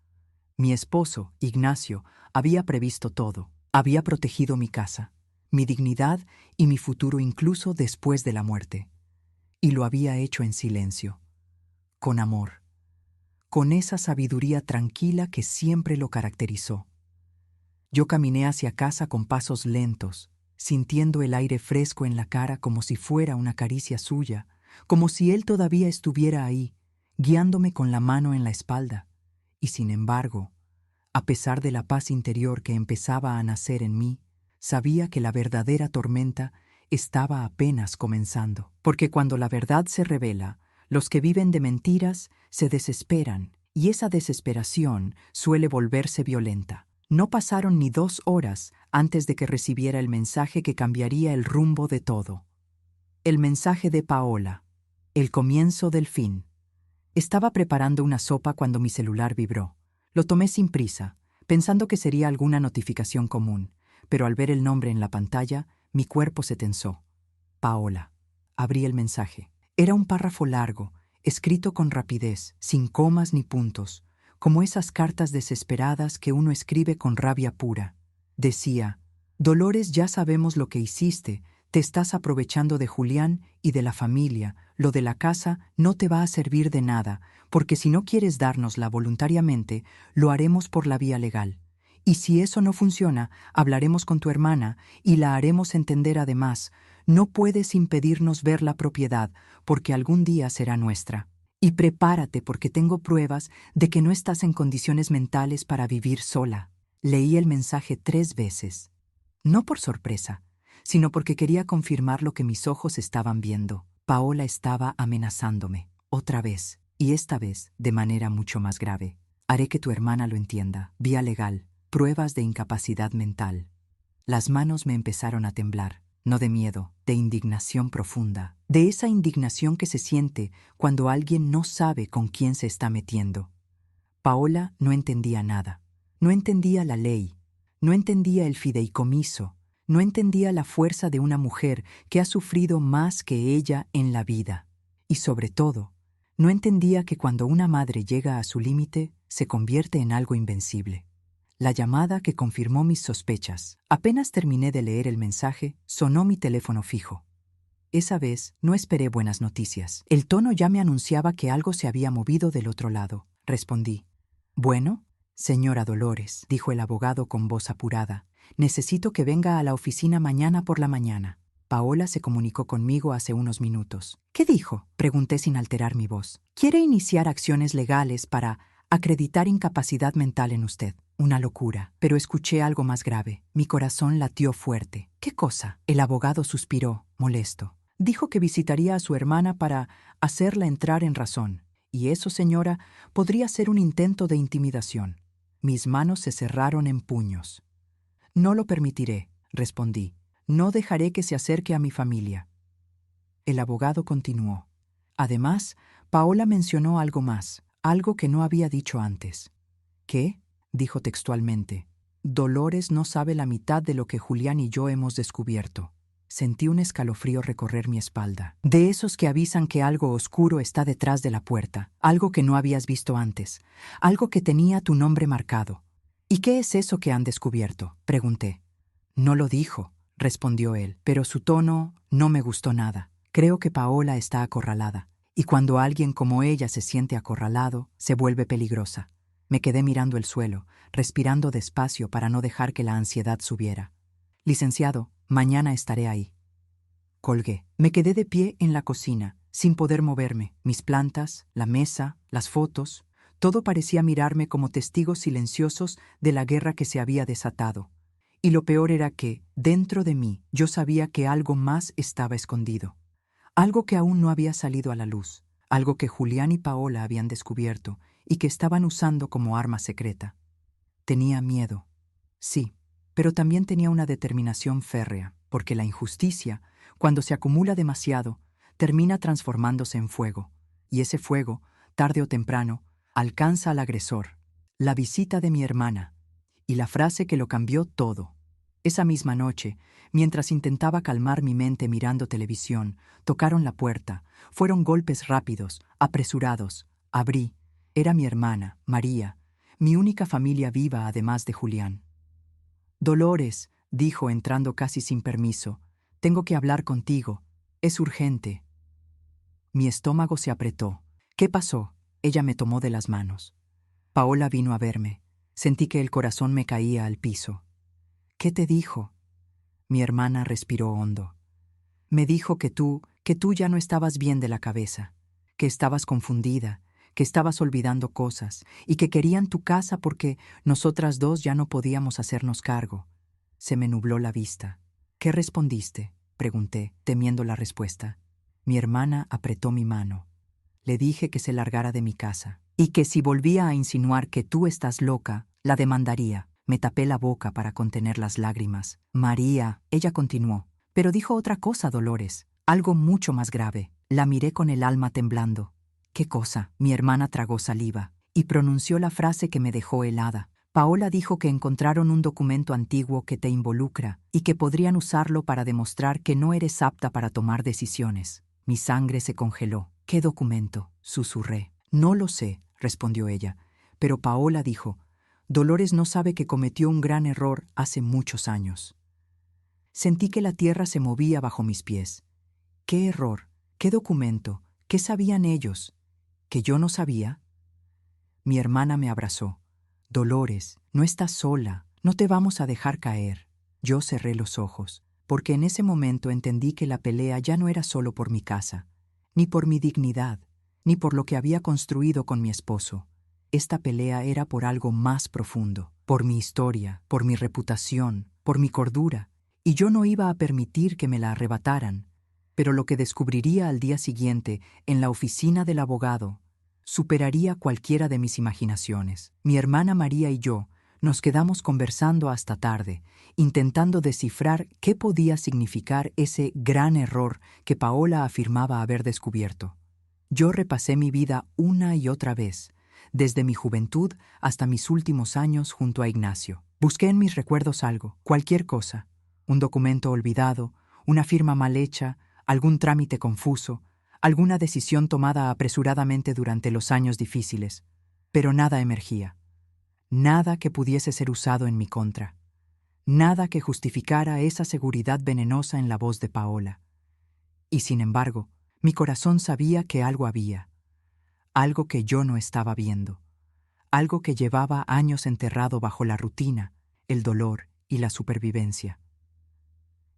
Mi esposo, Ignacio, había previsto todo. Había protegido mi casa, mi dignidad y mi futuro incluso después de la muerte. Y lo había hecho en silencio, con amor, con esa sabiduría tranquila que siempre lo caracterizó. Yo caminé hacia casa con pasos lentos, sintiendo el aire fresco en la cara como si fuera una caricia suya, como si él todavía estuviera ahí, guiándome con la mano en la espalda. Y sin embargo, a pesar de la paz interior que empezaba a nacer en mí, sabía que la verdadera tormenta estaba apenas comenzando. Porque cuando la verdad se revela, los que viven de mentiras se desesperan, y esa desesperación suele volverse violenta. No pasaron ni 2 horas antes de que recibiera el mensaje que cambiaría el rumbo de todo. El mensaje de Paola. El comienzo del fin. Estaba preparando una sopa cuando mi celular vibró. Lo tomé sin prisa, pensando que sería alguna notificación común, pero al ver el nombre en la pantalla, mi cuerpo se tensó. Paola. Abrí el mensaje. Era un párrafo largo, escrito con rapidez, sin comas ni puntos, como esas cartas desesperadas que uno escribe con rabia pura. Decía: «Dolores, ya sabemos lo que hiciste, te estás aprovechando de Julián y de la familia, lo de la casa no te va a servir de nada, porque si no quieres dárnosla voluntariamente, lo haremos por la vía legal. Y si eso no funciona, hablaremos con tu hermana y la haremos entender además. No puedes impedirnos ver la propiedad, porque algún día será nuestra. Y prepárate porque tengo pruebas de que no estás en condiciones mentales para vivir sola». Leí el mensaje 3 veces. No por sorpresa, sino porque quería confirmar lo que mis ojos estaban viendo. Paola estaba amenazándome, otra vez, y esta vez de manera mucho más grave. «Haré que tu hermana lo entienda. Vía legal. Pruebas de incapacidad mental». Las manos me empezaron a temblar, no de miedo, de indignación profunda, de esa indignación que se siente cuando alguien no sabe con quién se está metiendo. Paola no entendía nada. No entendía la ley, no entendía el fideicomiso, no entendía la fuerza de una mujer que ha sufrido más que ella en la vida. Y sobre todo, no entendía que cuando una madre llega a su límite, se convierte en algo invencible. La llamada que confirmó mis sospechas. Apenas terminé de leer el mensaje, sonó mi teléfono fijo. Esa vez no esperé buenas noticias. El tono ya me anunciaba que algo se había movido del otro lado. Respondí. «Bueno, señora Dolores», dijo el abogado con voz apurada, «necesito que venga a la oficina mañana por la mañana». Paola se comunicó conmigo hace unos minutos. «¿Qué dijo?», pregunté sin alterar mi voz. «Quiere iniciar acciones legales para acreditar incapacidad mental en usted». Una locura, pero escuché algo más grave. Mi corazón latió fuerte. «¿Qué cosa?». El abogado suspiró, molesto. Dijo que visitaría a su hermana para hacerla entrar en razón. Y eso, señora, podría ser un intento de intimidación. Mis manos se cerraron en puños. «No lo permitiré», respondí. «No dejaré que se acerque a mi familia». El abogado continuó. Además, Paola mencionó algo más, algo que no había dicho antes. ¿Qué? Dijo textualmente. Dolores no sabe la mitad de lo que Julián y yo hemos descubierto. Sentí un escalofrío recorrer mi espalda. De esos que avisan que algo oscuro está detrás de la puerta, algo que no habías visto antes, algo que tenía tu nombre marcado. ¿Y qué es eso que han descubierto?, pregunté. No lo dijo, respondió él, pero su tono no me gustó nada. Creo que Paola está acorralada, y cuando alguien como ella se siente acorralado, se vuelve peligrosa. Me quedé mirando el suelo, respirando despacio para no dejar que la ansiedad subiera. Licenciado, mañana estaré ahí. Colgué. Me quedé de pie en la cocina, sin poder moverme. Mis plantas, la mesa, las fotos, todo parecía mirarme como testigos silenciosos de la guerra que se había desatado. Y lo peor era que, dentro de mí, yo sabía que algo más estaba escondido. Algo que aún no había salido a la luz, algo que Julián y Paola habían descubierto y que estaban usando como arma secreta. Tenía miedo, sí, pero también tenía una determinación férrea, porque la injusticia, cuando se acumula demasiado, termina transformándose en fuego, y ese fuego, tarde o temprano, alcanza al agresor. La visita de mi hermana, y la frase que lo cambió todo. Esa misma noche, mientras intentaba calmar mi mente mirando televisión, tocaron la puerta. Fueron golpes rápidos, apresurados. Abrí. Era mi hermana, María, mi única familia viva además de Julián. Dolores, dijo entrando casi sin permiso, tengo que hablar contigo. Es urgente. Mi estómago se apretó. ¿Qué pasó? Ella me tomó de las manos. Paola vino a verme. Sentí que el corazón me caía al piso. ¿Qué te dijo? Mi hermana respiró hondo. Me dijo que tú ya no estabas bien de la cabeza, que estabas confundida, que estabas olvidando cosas y que querían tu casa porque nosotras dos ya no podíamos hacernos cargo. Se me nubló la vista. ¿Qué respondiste?, pregunté, temiendo la respuesta. Mi hermana apretó mi mano. Le dije que se largara de mi casa y que si volvía a insinuar que tú estás loca, la demandaría. Me tapé la boca para contener las lágrimas. María, ella continuó, pero dijo otra cosa, Dolores, algo mucho más grave. La miré con el alma temblando. ¿Qué cosa? Mi hermana tragó saliva y pronunció la frase que me dejó helada. Paola dijo que encontraron un documento antiguo que te involucra y que podrían usarlo para demostrar que no eres apta para tomar decisiones. Mi sangre se congeló. ¿Qué documento?, susurré. No lo sé, respondió ella, pero Paola dijo, Dolores no sabe que cometió un gran error hace muchos años. Sentí que la tierra se movía bajo mis pies. ¿Qué error? ¿Qué documento? ¿Qué sabían ellos? ¿Que yo no sabía? Mi hermana me abrazó. Dolores, no estás sola, no te vamos a dejar caer. Yo cerré los ojos, porque en ese momento entendí que la pelea ya no era solo por mi casa, ni por mi dignidad, ni por lo que había construido con mi esposo. Esta pelea era por algo más profundo, por mi historia, por mi reputación, por mi cordura, y yo no iba a permitir que me la arrebataran. Pero lo que descubriría al día siguiente en la oficina del abogado superaría cualquiera de mis imaginaciones. Mi hermana María y yo nos quedamos conversando hasta tarde, intentando descifrar qué podía significar ese gran error que Paola afirmaba haber descubierto. Yo repasé mi vida una y otra vez, desde mi juventud hasta mis últimos años junto a Ignacio. Busqué en mis recuerdos algo, cualquier cosa, un documento olvidado, una firma mal hecha, algún trámite confuso, alguna decisión tomada apresuradamente durante los años difíciles, pero nada emergía. Nada que pudiese ser usado en mi contra. Nada que justificara esa seguridad venenosa en la voz de Paola. Y sin embargo, mi corazón sabía que algo había. Algo que yo no estaba viendo. Algo que llevaba años enterrado bajo la rutina, el dolor y la supervivencia.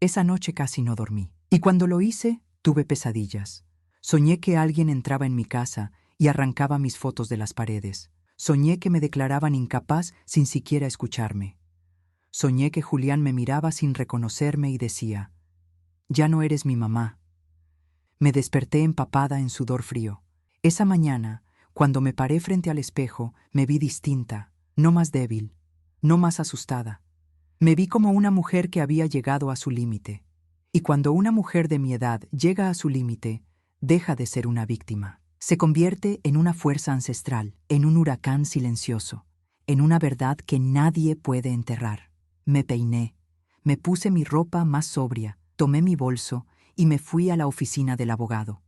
Esa noche casi no dormí. Y cuando lo hice, tuve pesadillas. Soñé que alguien entraba en mi casa y arrancaba mis fotos de las paredes. Soñé que me declaraban incapaz sin siquiera escucharme. Soñé que Julián me miraba sin reconocerme y decía, «Ya no eres mi mamá». Me desperté empapada en sudor frío. Esa mañana, cuando me paré frente al espejo, me vi distinta, no más débil, no más asustada. Me vi como una mujer que había llegado a su límite. Y cuando una mujer de mi edad llega a su límite, deja de ser una víctima. Se convierte en una fuerza ancestral, en un huracán silencioso, en una verdad que nadie puede enterrar. Me peiné, me puse mi ropa más sobria, tomé mi bolso y me fui a la oficina del abogado.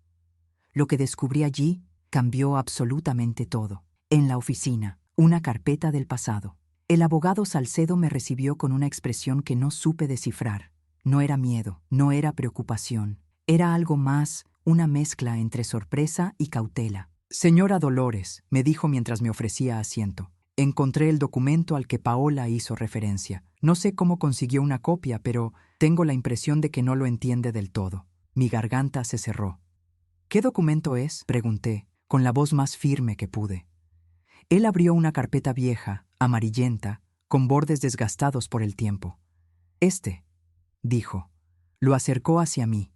Lo que descubrí allí cambió absolutamente todo. En la oficina, una carpeta del pasado. El abogado Salcedo me recibió con una expresión que no supe descifrar. No era miedo, no era preocupación. Era algo más, una mezcla entre sorpresa y cautela. Señora Dolores, me dijo mientras me ofrecía asiento. Encontré el documento al que Paola hizo referencia. No sé cómo consiguió una copia, pero tengo la impresión de que no lo entiende del todo. Mi garganta se cerró. ¿Qué documento es?, pregunté, con la voz más firme que pude. Él abrió una carpeta vieja, amarillenta, con bordes desgastados por el tiempo. Este, dijo. Lo acercó hacia mí.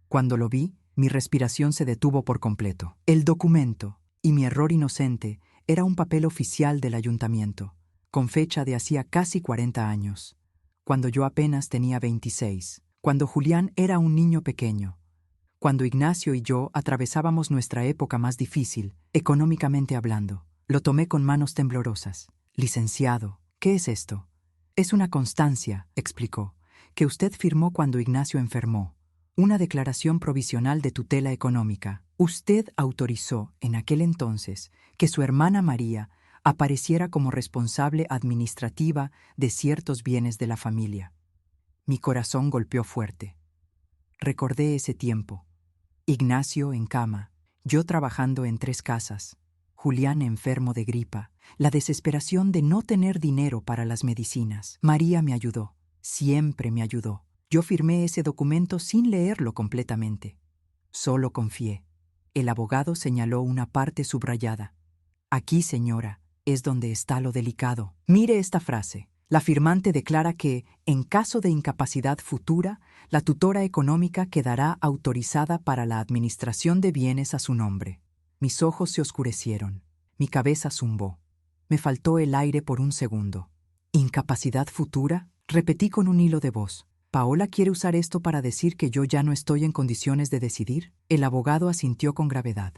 Cuando lo vi, mi respiración se detuvo por completo. El documento, y mi error inocente, era un papel oficial del ayuntamiento, con fecha de hacía casi 40 años, cuando yo apenas tenía 26, cuando Julián era un niño pequeño, cuando Ignacio y yo atravesábamos nuestra época más difícil, económicamente hablando. Lo tomé con manos temblorosas. Licenciado, ¿qué es esto? Es una constancia, explicó, que usted firmó cuando Ignacio enfermó. Una declaración provisional de tutela económica. Usted autorizó, en aquel entonces, que su hermana María apareciera como responsable administrativa de ciertos bienes de la familia. Mi corazón golpeó fuerte. Recordé ese tiempo. Ignacio en cama, yo trabajando en 3 casas, Julián enfermo de gripa, la desesperación de no tener dinero para las medicinas. María me ayudó, siempre me ayudó. Yo firmé ese documento sin leerlo completamente. Solo confié. El abogado señaló una parte subrayada. Aquí, señora, es donde está lo delicado. Mire esta frase. La firmante declara que, en caso de incapacidad futura, la tutora económica quedará autorizada para la administración de bienes a su nombre. Mis ojos se oscurecieron. Mi cabeza zumbó. Me faltó el aire por un segundo. ¿Incapacidad futura?, repetí con un hilo de voz. ¿Paola quiere usar esto para decir que yo ya no estoy en condiciones de decidir? El abogado asintió con gravedad.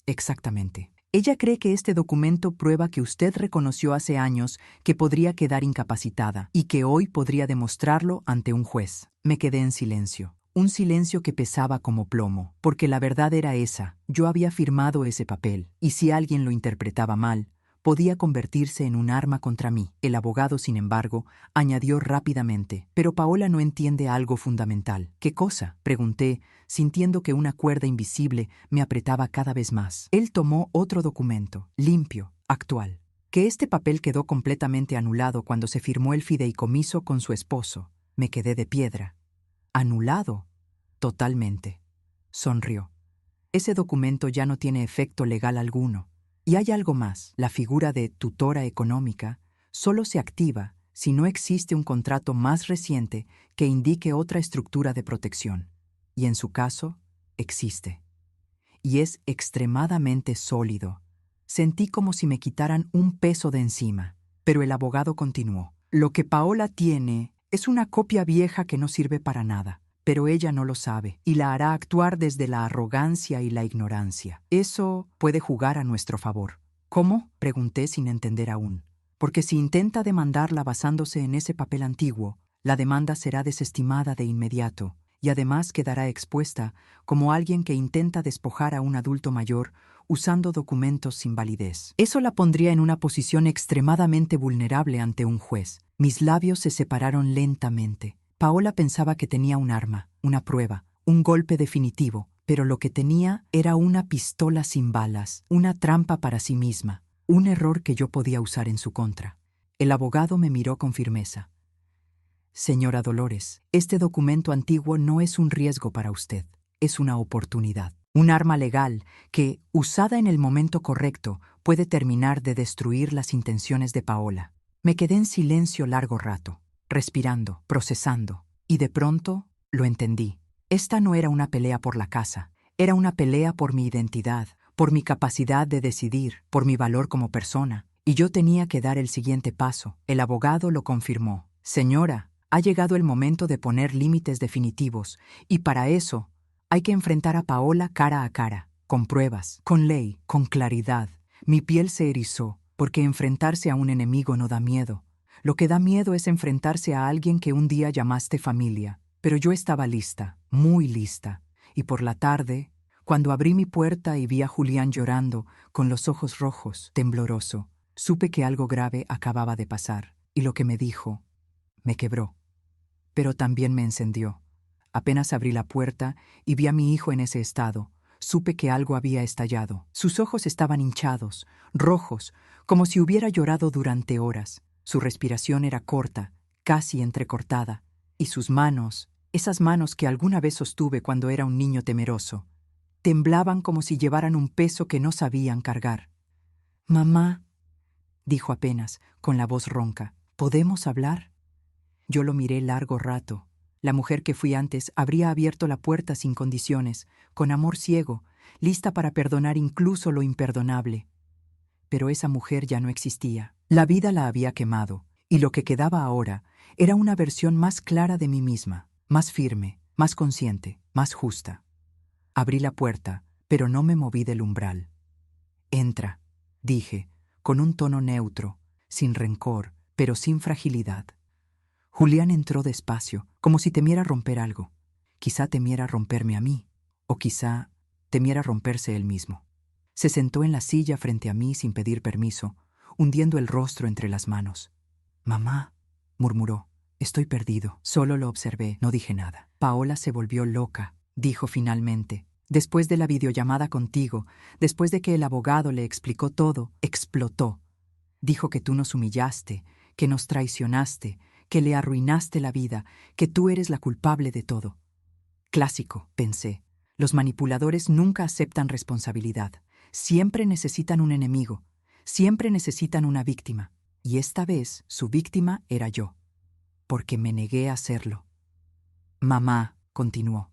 Exactamente. Ella cree que este documento prueba que usted reconoció hace años que podría quedar incapacitada y que hoy podría demostrarlo ante un juez. Me quedé en silencio. Un silencio que pesaba como plomo, porque la verdad era esa. Yo había firmado ese papel, y si alguien lo interpretaba mal, podía convertirse en un arma contra mí. El abogado, sin embargo, añadió rápidamente, «Pero Paola no entiende algo fundamental». «¿Qué cosa?», pregunté, sintiendo que una cuerda invisible me apretaba cada vez más. Él tomó otro documento, limpio, actual. Que este papel quedó completamente anulado cuando se firmó el fideicomiso con su esposo. Me quedé de piedra. ¿Anulado? Totalmente. Sonrió. Ese documento ya no tiene efecto legal alguno. Y hay algo más. La figura de tutora económica solo se activa si no existe un contrato más reciente que indique otra estructura de protección. Y en su caso, existe. Y es extremadamente sólido. Sentí como si me quitaran un peso de encima. Pero el abogado continuó. Lo que Paola tiene es una copia vieja que no sirve para nada. Pero ella no lo sabe y la hará actuar desde la arrogancia y la ignorancia. Eso puede jugar a nuestro favor. ¿Cómo?, pregunté sin entender aún. Porque si intenta demandarla basándose en ese papel antiguo, la demanda será desestimada de inmediato y además quedará expuesta como alguien que intenta despojar a un adulto mayor usando documentos sin validez. Eso la pondría en una posición extremadamente vulnerable ante un juez. Mis labios se separaron lentamente. Paola pensaba que tenía un arma, una prueba, un golpe definitivo, pero lo que tenía era una pistola sin balas, una trampa para sí misma, un error que yo podía usar en su contra. El abogado me miró con firmeza. Señora Dolores, este documento antiguo no es un riesgo para usted, es una oportunidad. Un arma legal que, usada en el momento correcto, puede terminar de destruir las intenciones de Paola. Me quedé en silencio largo rato, respirando, procesando, y de pronto lo entendí. Esta no era una pelea por la casa, era una pelea por mi identidad, por mi capacidad de decidir, por mi valor como persona, y yo tenía que dar el siguiente paso. El abogado lo confirmó. Señora, ha llegado el momento de poner límites definitivos, y para eso Hay que enfrentar a Paola cara a cara, con pruebas, con ley, con claridad. Mi piel se erizó, porque enfrentarse a un enemigo no da miedo. Lo que da miedo es enfrentarse a alguien que un día llamaste familia. Pero yo estaba lista, muy lista. Y por la tarde, cuando abrí mi puerta y vi a Julián llorando, con los ojos rojos, tembloroso, supe que algo grave acababa de pasar. Y lo que me dijo me quebró, pero también me encendió. Apenas abrí la puerta y vi a mi hijo en ese estado, supe que algo había estallado. Sus ojos estaban hinchados, rojos, como si hubiera llorado durante horas. Su respiración era corta, casi entrecortada, y sus manos, esas manos que alguna vez sostuve cuando era un niño temeroso, temblaban como si llevaran un peso que no sabían cargar. «Mamá», dijo apenas, con la voz ronca, «¿podemos hablar?» Yo lo miré largo rato. La mujer que fui antes habría abierto la puerta sin condiciones, con amor ciego, lista para perdonar incluso lo imperdonable. Pero esa mujer ya no existía. La vida la había quemado, y lo que quedaba ahora era una versión más clara de mí misma, más firme, más consciente, más justa. Abrí la puerta, pero no me moví del umbral. «Entra», dije, con un tono neutro, sin rencor, pero sin fragilidad. Julián entró despacio, como si temiera romper algo. Quizá temiera romperme a mí, o quizá temiera romperse él mismo. Se sentó en la silla frente a mí sin pedir permiso, hundiendo el rostro entre las manos. «Mamá», murmuró, «estoy perdido». Solo lo observé, no dije nada. «Paola se volvió loca», dijo finalmente. «Después de la videollamada contigo, después de que el abogado le explicó todo, explotó. Dijo que tú nos humillaste, que nos traicionaste, que le arruinaste la vida, que tú eres la culpable de todo». Clásico, pensé. Los manipuladores nunca aceptan responsabilidad. Siempre necesitan un enemigo. Siempre necesitan una víctima. Y esta vez su víctima era yo. Porque me negué a hacerlo. «Mamá», continuó,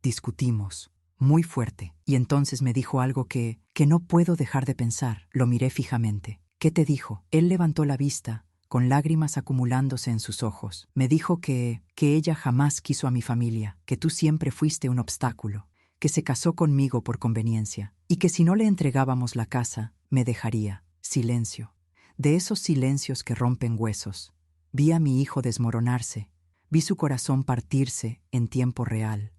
«discutimos, muy fuerte, y entonces me dijo algo que no puedo dejar de pensar». Lo miré fijamente. «¿Qué te dijo?» Él levantó la vista, con lágrimas acumulándose en sus ojos. Me dijo que ella jamás quiso a mi familia, que tú siempre fuiste un obstáculo, que se casó conmigo por conveniencia, y que si no le entregábamos la casa, me dejaría. Silencio. De esos silencios que rompen huesos. Vi a mi hijo desmoronarse, vi su corazón partirse en tiempo real.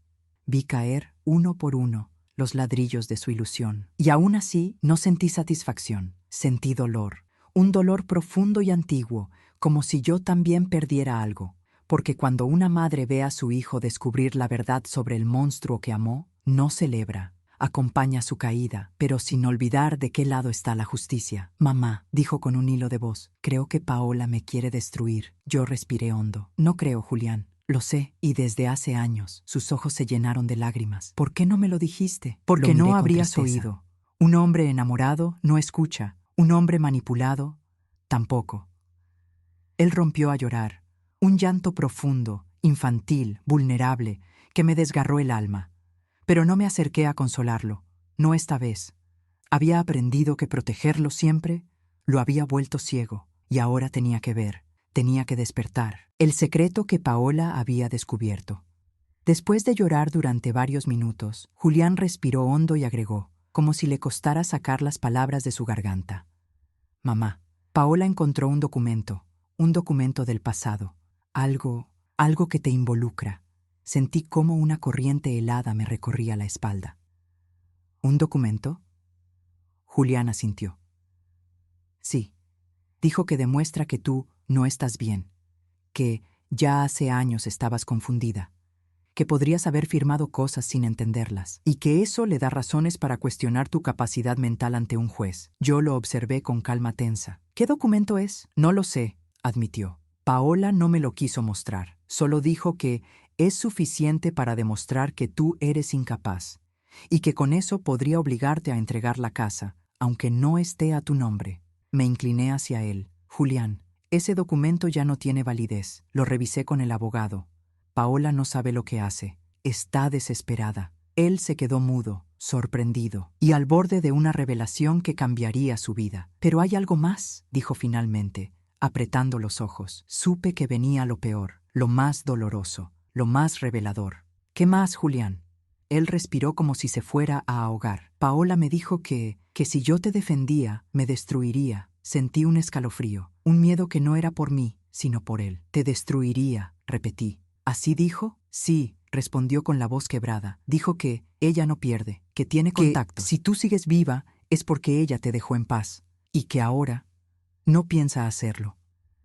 Vi caer, uno por uno, los ladrillos de su ilusión. Y aún así no sentí satisfacción, sentí dolor. Un dolor profundo y antiguo, como si yo también perdiera algo, porque cuando una madre ve a su hijo descubrir la verdad sobre el monstruo que amó, no celebra, acompaña su caída, pero sin olvidar de qué lado está la justicia. «Mamá», dijo con un hilo de voz, «creo que Paola me quiere destruir». Yo respiré hondo. «No creo, Julián. Lo sé, y desde hace años». Sus ojos se llenaron de lágrimas. «¿Por qué no me lo dijiste?» «Porque no habrías oído. Un hombre enamorado no escucha. Un hombre manipulado, tampoco». Él rompió a llorar, un llanto profundo, infantil, vulnerable, que me desgarró el alma. Pero no me acerqué a consolarlo, no esta vez. Había aprendido que protegerlo siempre lo había vuelto ciego, y ahora tenía que ver, tenía que despertar, el secreto que Paola había descubierto. Después de llorar durante varios minutos, Julián respiró hondo y agregó, como si le costara sacar las palabras de su garganta: «Mamá, Paola encontró un documento del pasado, algo que te involucra». Sentí cómo una corriente helada me recorría la espalda. «¿Un documento?» Julián asintió. «Sí. Dijo que demuestra que tú no estás bien, que ya hace años estabas confundida, que podrías haber firmado cosas sin entenderlas, y que eso le da razones para cuestionar tu capacidad mental ante un juez». Yo lo observé con calma tensa. «¿Qué documento es?» «No lo sé», admitió. «Paola no me lo quiso mostrar. Solo dijo que es suficiente para demostrar que tú eres incapaz, y que con eso podría obligarte a entregar la casa, aunque no esté a tu nombre». Me incliné hacia él. «Julián, ese documento ya no tiene validez. Lo revisé con el abogado. Paola no sabe lo que hace. Está desesperada». Él se quedó mudo, sorprendido, y al borde de una revelación que cambiaría su vida. «Pero hay algo más», dijo finalmente, apretando los ojos. Supe que venía lo peor, lo más doloroso, lo más revelador. «¿Qué más, Julián?» Él respiró como si se fuera a ahogar. Paola me dijo que si yo te defendía, me destruiría. Sentí un escalofrío, un miedo que no era por mí, sino por él. Te destruiría, repetí. ¿Así dijo? Sí, respondió con la voz quebrada. Dijo que ella no pierde, que tiene contactos. Si tú sigues viva, es porque ella te dejó en paz, y que ahora no piensa hacerlo.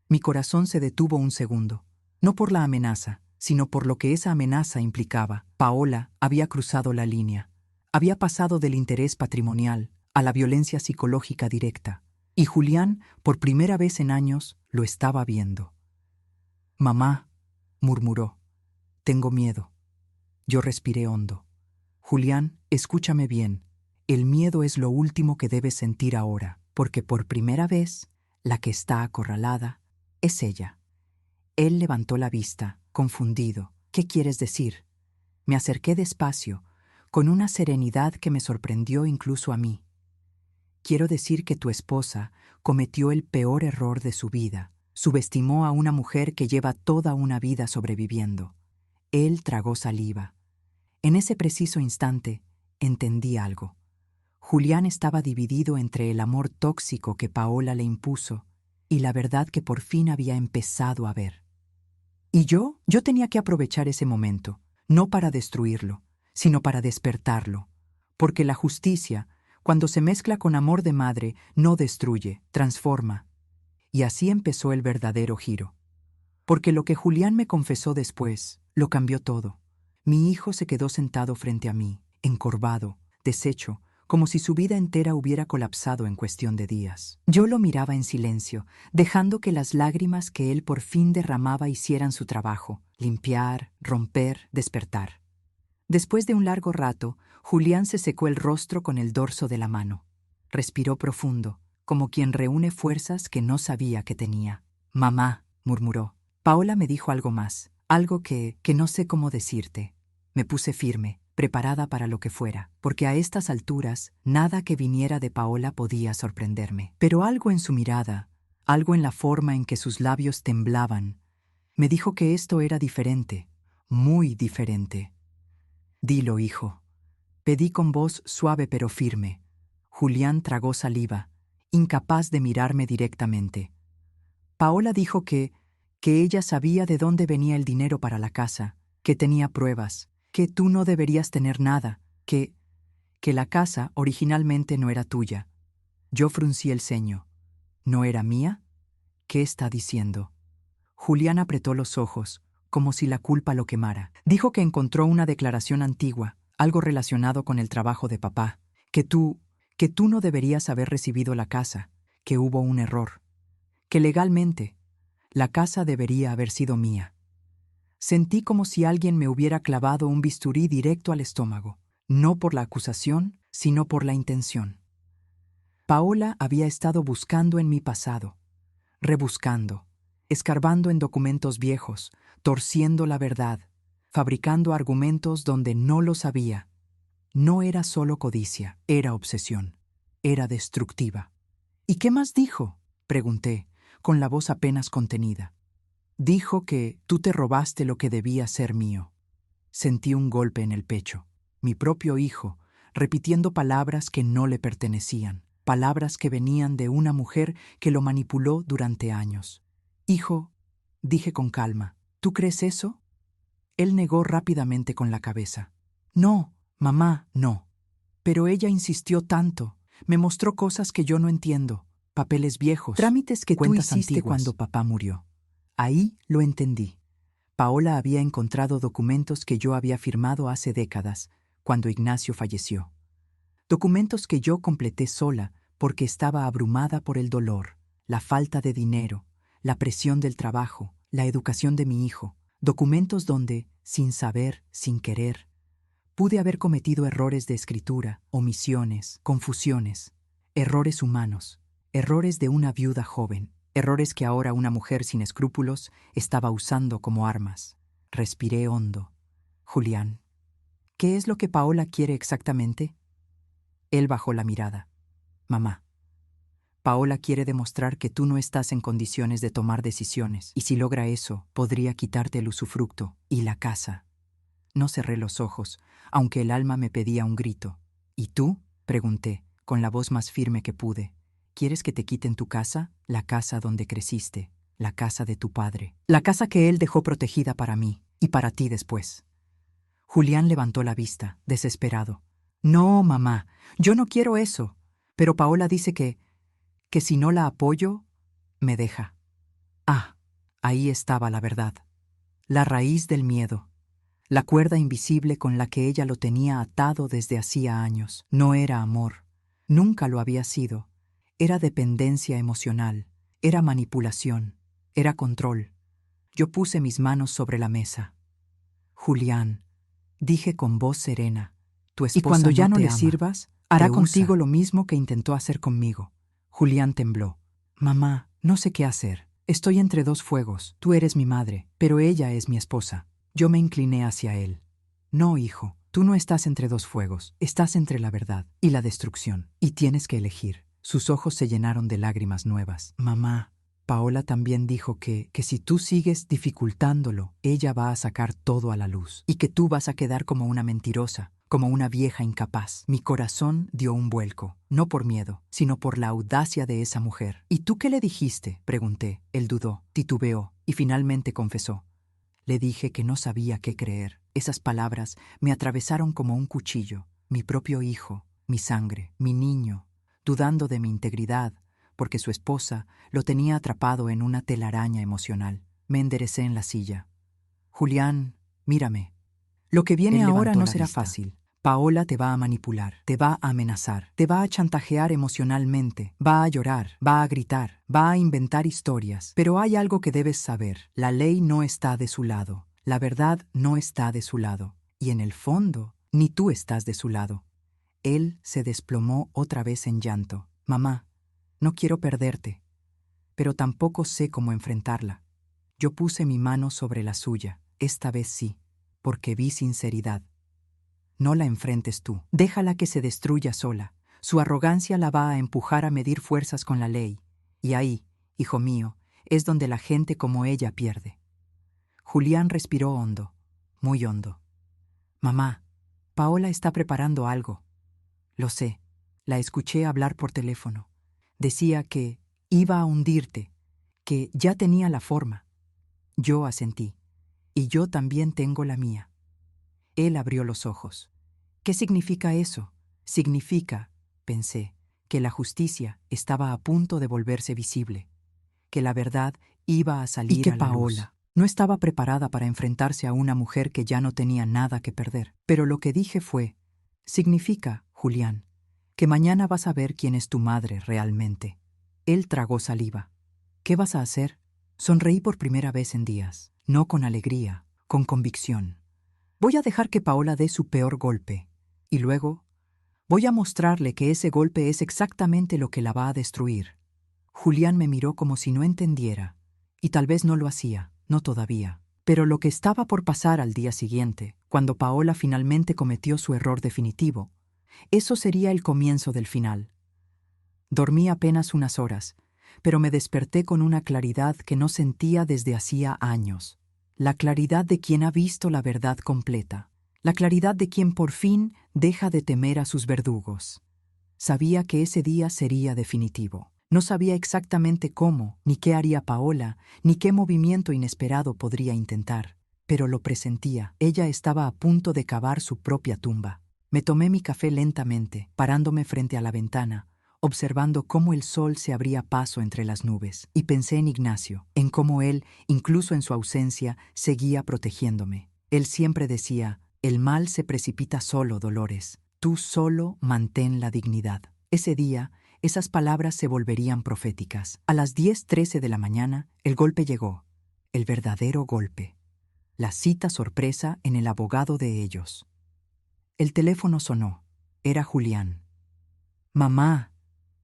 Mi corazón se detuvo un segundo, no por la amenaza, sino por lo que esa amenaza implicaba. Paola había cruzado la línea. Había pasado del interés patrimonial a la violencia psicológica directa. Y Julián, por primera vez en años, lo estaba viendo. «Mamá», murmuró, «tengo miedo». Yo respiré hondo. «Julián, escúchame bien. El miedo es lo último que debes sentir ahora, porque por primera vez, la que está acorralada es ella». Él levantó la vista, confundido. «¿Qué quieres decir?». Me acerqué despacio, con una serenidad que me sorprendió incluso a mí. «Quiero decir que tu esposa cometió el peor error de su vida. Subestimó a una mujer que lleva toda una vida sobreviviendo». Él tragó saliva. En ese preciso instante, entendí algo. Julián estaba dividido entre el amor tóxico que Paola le impuso y la verdad que por fin había empezado a ver. Y yo tenía que aprovechar ese momento, no para destruirlo, sino para despertarlo. Porque la justicia, cuando se mezcla con amor de madre, no destruye, transforma. Y así empezó el verdadero giro. Porque lo que Julián me confesó después, lo cambió todo. Mi hijo se quedó sentado frente a mí, encorvado, deshecho, como si su vida entera hubiera colapsado en cuestión de días. Yo lo miraba en silencio, dejando que las lágrimas que él por fin derramaba hicieran su trabajo, limpiar, romper, despertar. Después de un largo rato, Julián se secó el rostro con el dorso de la mano. Respiró profundo, como quien reúne fuerzas que no sabía que tenía. «Mamá», murmuró. «Paola me dijo algo más, algo que no sé cómo decirte». Me puse firme, preparada para lo que fuera, porque a estas alturas nada que viniera de Paola podía sorprenderme. Pero algo en su mirada, algo en la forma en que sus labios temblaban, me dijo que esto era diferente, muy diferente. «Dilo, hijo», pedí con voz suave pero firme. Julián tragó saliva, incapaz de mirarme directamente. Paola dijo que ella sabía de dónde venía el dinero para la casa, que tenía pruebas, que tú no deberías tener nada, que la casa originalmente no era tuya. Yo fruncí el ceño. ¿No era mía? ¿Qué está diciendo? Julián apretó los ojos, como si la culpa lo quemara. Dijo que encontró una declaración antigua, algo relacionado con el trabajo de papá, que tú no deberías haber recibido la casa, que hubo un error, que legalmente la casa debería haber sido mía. Sentí como si alguien me hubiera clavado un bisturí directo al estómago, no por la acusación, sino por la intención. Paola había estado buscando en mi pasado, rebuscando, escarbando en documentos viejos, torciendo la verdad, fabricando argumentos donde no los había. No era solo codicia, era obsesión, era destructiva. ¿Y qué más dijo?, pregunté, con la voz apenas contenida. Dijo que tú te robaste lo que debía ser mío. Sentí un golpe en el pecho. Mi propio hijo, repitiendo palabras que no le pertenecían, palabras que venían de una mujer que lo manipuló durante años. «Hijo», dije con calma, «¿tú crees eso?». Él negó rápidamente con la cabeza. «No, mamá, no». Pero ella insistió tanto, me mostró cosas que yo no entiendo, papeles viejos, trámites que tú hiciste cuando papá murió. Ahí lo entendí. Paola había encontrado documentos que yo había firmado hace décadas, cuando Ignacio falleció. Documentos que yo completé sola porque estaba abrumada por el dolor, la falta de dinero, la presión del trabajo, la educación de mi hijo. Documentos donde, sin saber, sin querer, pude haber cometido errores de escritura, omisiones, confusiones, errores humanos, errores de una viuda joven. Errores que ahora una mujer sin escrúpulos estaba usando como armas. Respiré hondo. «Julián, ¿qué es lo que Paola quiere exactamente?». Él bajó la mirada. «Mamá, Paola quiere demostrar que tú no estás en condiciones de tomar decisiones, y si logra eso, podría quitarte el usufructo y la casa». No cerré los ojos, aunque el alma me pedía un grito. ¿Y tú? Pregunté, con la voz más firme que pude. ¿Quieres que te quiten tu casa? La casa donde creciste, la casa de tu padre, la casa que él dejó protegida para mí y para ti después. Julián levantó la vista, desesperado. No, mamá, yo no quiero eso. Pero Paola dice que si no la apoyo, me deja. Ah, ahí estaba la verdad. La raíz del miedo. La cuerda invisible con la que ella lo tenía atado desde hacía años. No era amor. Nunca lo había sido. Era dependencia emocional. Era manipulación. Era control. Yo puse mis manos sobre la mesa. Julián, dije con voz serena, tu esposa Y cuando ya no te le ama. sirvas, Hará te contigo usa. lo mismo que intentó hacer conmigo. Julián tembló. Mamá, no sé qué hacer. Estoy entre dos fuegos. Tú eres mi madre, pero ella es mi esposa. Yo me incliné hacia él. No, hijo, tú no estás entre dos fuegos. Estás entre la verdad y la destrucción. Y tienes que elegir. Sus ojos se llenaron de lágrimas nuevas. Mamá, Paola también dijo que si tú sigues dificultándolo, ella va a sacar todo a la luz. Y que tú vas a quedar como una mentirosa, como una vieja incapaz. Mi corazón dio un vuelco, no por miedo, sino por la audacia de esa mujer. ¿Y tú qué le dijiste? Pregunté. Él dudó, titubeó y finalmente confesó. Le dije que no sabía qué creer. Esas palabras me atravesaron como un cuchillo. Mi propio hijo, mi sangre, mi niño, dudando de mi integridad, porque su esposa lo tenía atrapado en una telaraña emocional. Me enderecé en la silla. Julián, mírame. Lo que viene ahora no será fácil. Paola te va a manipular, te va a amenazar, te va a chantajear emocionalmente, va a llorar, va a gritar, va a inventar historias. Pero hay algo que debes saber. La ley no está de su lado. La verdad no está de su lado. Y en el fondo, ni tú estás de su lado. Él se desplomó otra vez en llanto. Mamá, no quiero perderte, pero tampoco sé cómo enfrentarla. Yo puse mi mano sobre la suya, esta vez sí, porque vi sinceridad. No la enfrentes tú, déjala que se destruya sola. Su arrogancia la va a empujar a medir fuerzas con la ley. Y ahí, hijo mío, es donde la gente como ella pierde. Julián respiró hondo, muy hondo. Mamá, Paola está preparando algo. Lo sé, la escuché hablar por teléfono. Decía que iba a hundirte, que ya tenía la forma. Yo asentí, y yo también tengo la mía. Él abrió los ojos. ¿Qué significa eso? Significa, pensé, que la justicia estaba a punto de volverse visible, que la verdad iba a salir Y que a la luz. Paola No estaba preparada para enfrentarse a una mujer que ya no tenía nada que perder. Pero lo que dije fue, significa, Julián, que mañana vas a ver quién es tu madre realmente. Él tragó saliva. ¿Qué vas a hacer? Sonreí por primera vez en días, no con alegría, con convicción. Voy a dejar que Paola dé su peor golpe, y luego voy a mostrarle que ese golpe es exactamente lo que la va a destruir. Julián me miró como si no entendiera, y tal vez no lo hacía, no todavía. Pero lo que estaba por pasar al día siguiente, cuando Paola finalmente cometió su error definitivo, eso sería el comienzo del final. Dormí apenas unas horas, pero me desperté con una claridad que no sentía desde hacía años. La claridad de quien ha visto la verdad completa. La claridad de quien por fin deja de temer a sus verdugos. Sabía que ese día sería definitivo. No sabía exactamente cómo, ni qué haría Paola, ni qué movimiento inesperado podría intentar. Pero lo presentía. Ella estaba a punto de cavar su propia tumba. Me tomé mi café lentamente, parándome frente a la ventana, observando cómo el sol se abría paso entre las nubes, y pensé en Ignacio, en cómo él, incluso en su ausencia, seguía protegiéndome. Él siempre decía, el mal se precipita solo, Dolores. Tú solo mantén la dignidad. Ese día, esas palabras se volverían proféticas. A las 10:13 de la mañana, el golpe llegó. El verdadero golpe. La cita sorpresa en el abogado de ellos. El teléfono sonó. Era Julián. Mamá,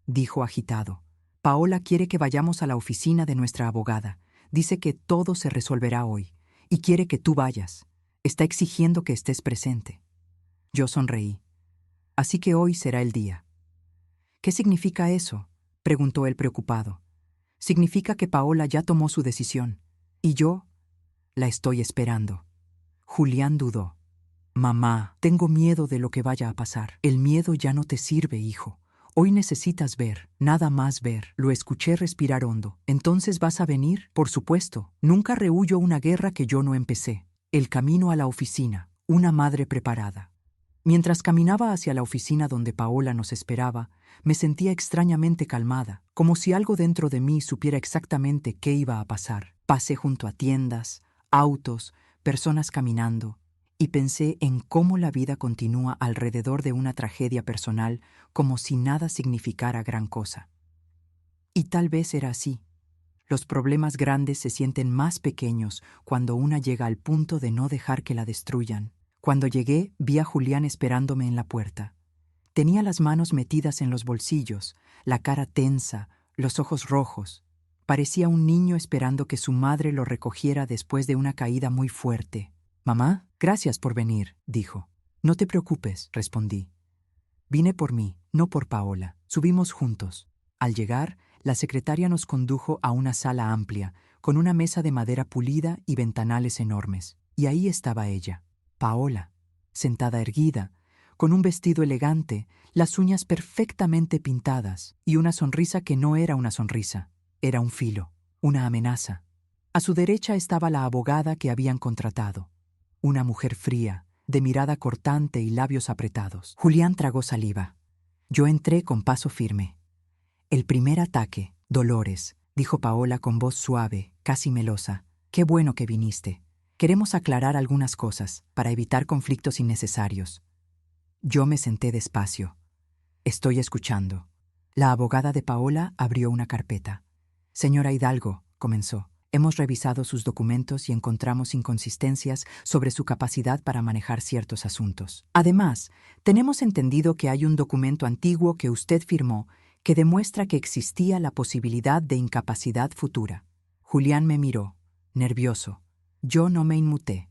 dijo agitado. Paola quiere que vayamos a la oficina de nuestra abogada. Dice que todo se resolverá hoy y quiere que tú vayas. Está exigiendo que estés presente. Yo sonreí. Así que hoy será el día. ¿Qué significa eso? Preguntó él preocupado. Significa que Paola ya tomó su decisión y yo la estoy esperando. Julián dudó. Mamá, tengo miedo de lo que vaya a pasar. El miedo ya no te sirve, hijo. Hoy necesitas ver, nada más ver. Lo escuché respirar hondo. ¿Entonces vas a venir? Por supuesto. Nunca rehuyo una guerra que yo no empecé. El camino a la oficina. Una madre preparada. Mientras caminaba hacia la oficina donde Paola nos esperaba, me sentía extrañamente calmada, como si algo dentro de mí supiera exactamente qué iba a pasar. Pasé junto a tiendas, autos, personas caminando, y pensé en cómo la vida continúa alrededor de una tragedia personal como si nada significara gran cosa. Y tal vez era así. Los problemas grandes se sienten más pequeños cuando una llega al punto de no dejar que la destruyan. Cuando llegué, vi a Julián esperándome en la puerta. Tenía las manos metidas en los bolsillos, la cara tensa, los ojos rojos. Parecía un niño esperando que su madre lo recogiera después de una caída muy fuerte. «Mamá, gracias por venir», dijo. «No te preocupes», respondí. «Vine por mí, no por Paola». Subimos juntos. Al llegar, la secretaria nos condujo a una sala amplia, con una mesa de madera pulida y ventanales enormes. Y ahí estaba ella, Paola, sentada erguida, con un vestido elegante, las uñas perfectamente pintadas y una sonrisa que no era una sonrisa, era un filo, una amenaza. A su derecha estaba la abogada que habían contratado, una mujer fría, de mirada cortante y labios apretados. Julián tragó saliva. Yo entré con paso firme. «El primer ataque, Dolores», dijo Paola con voz suave, casi melosa. «Qué bueno que viniste. Queremos aclarar algunas cosas, para evitar conflictos innecesarios». Yo me senté despacio. «Estoy escuchando». La abogada de Paola abrió una carpeta. «Señora Hidalgo», comenzó, «hemos revisado sus documentos y encontramos inconsistencias sobre su capacidad para manejar ciertos asuntos. Además, tenemos entendido que hay un documento antiguo que usted firmó que demuestra que existía la posibilidad de incapacidad futura». Julián me miró, nervioso. Yo no me inmuté.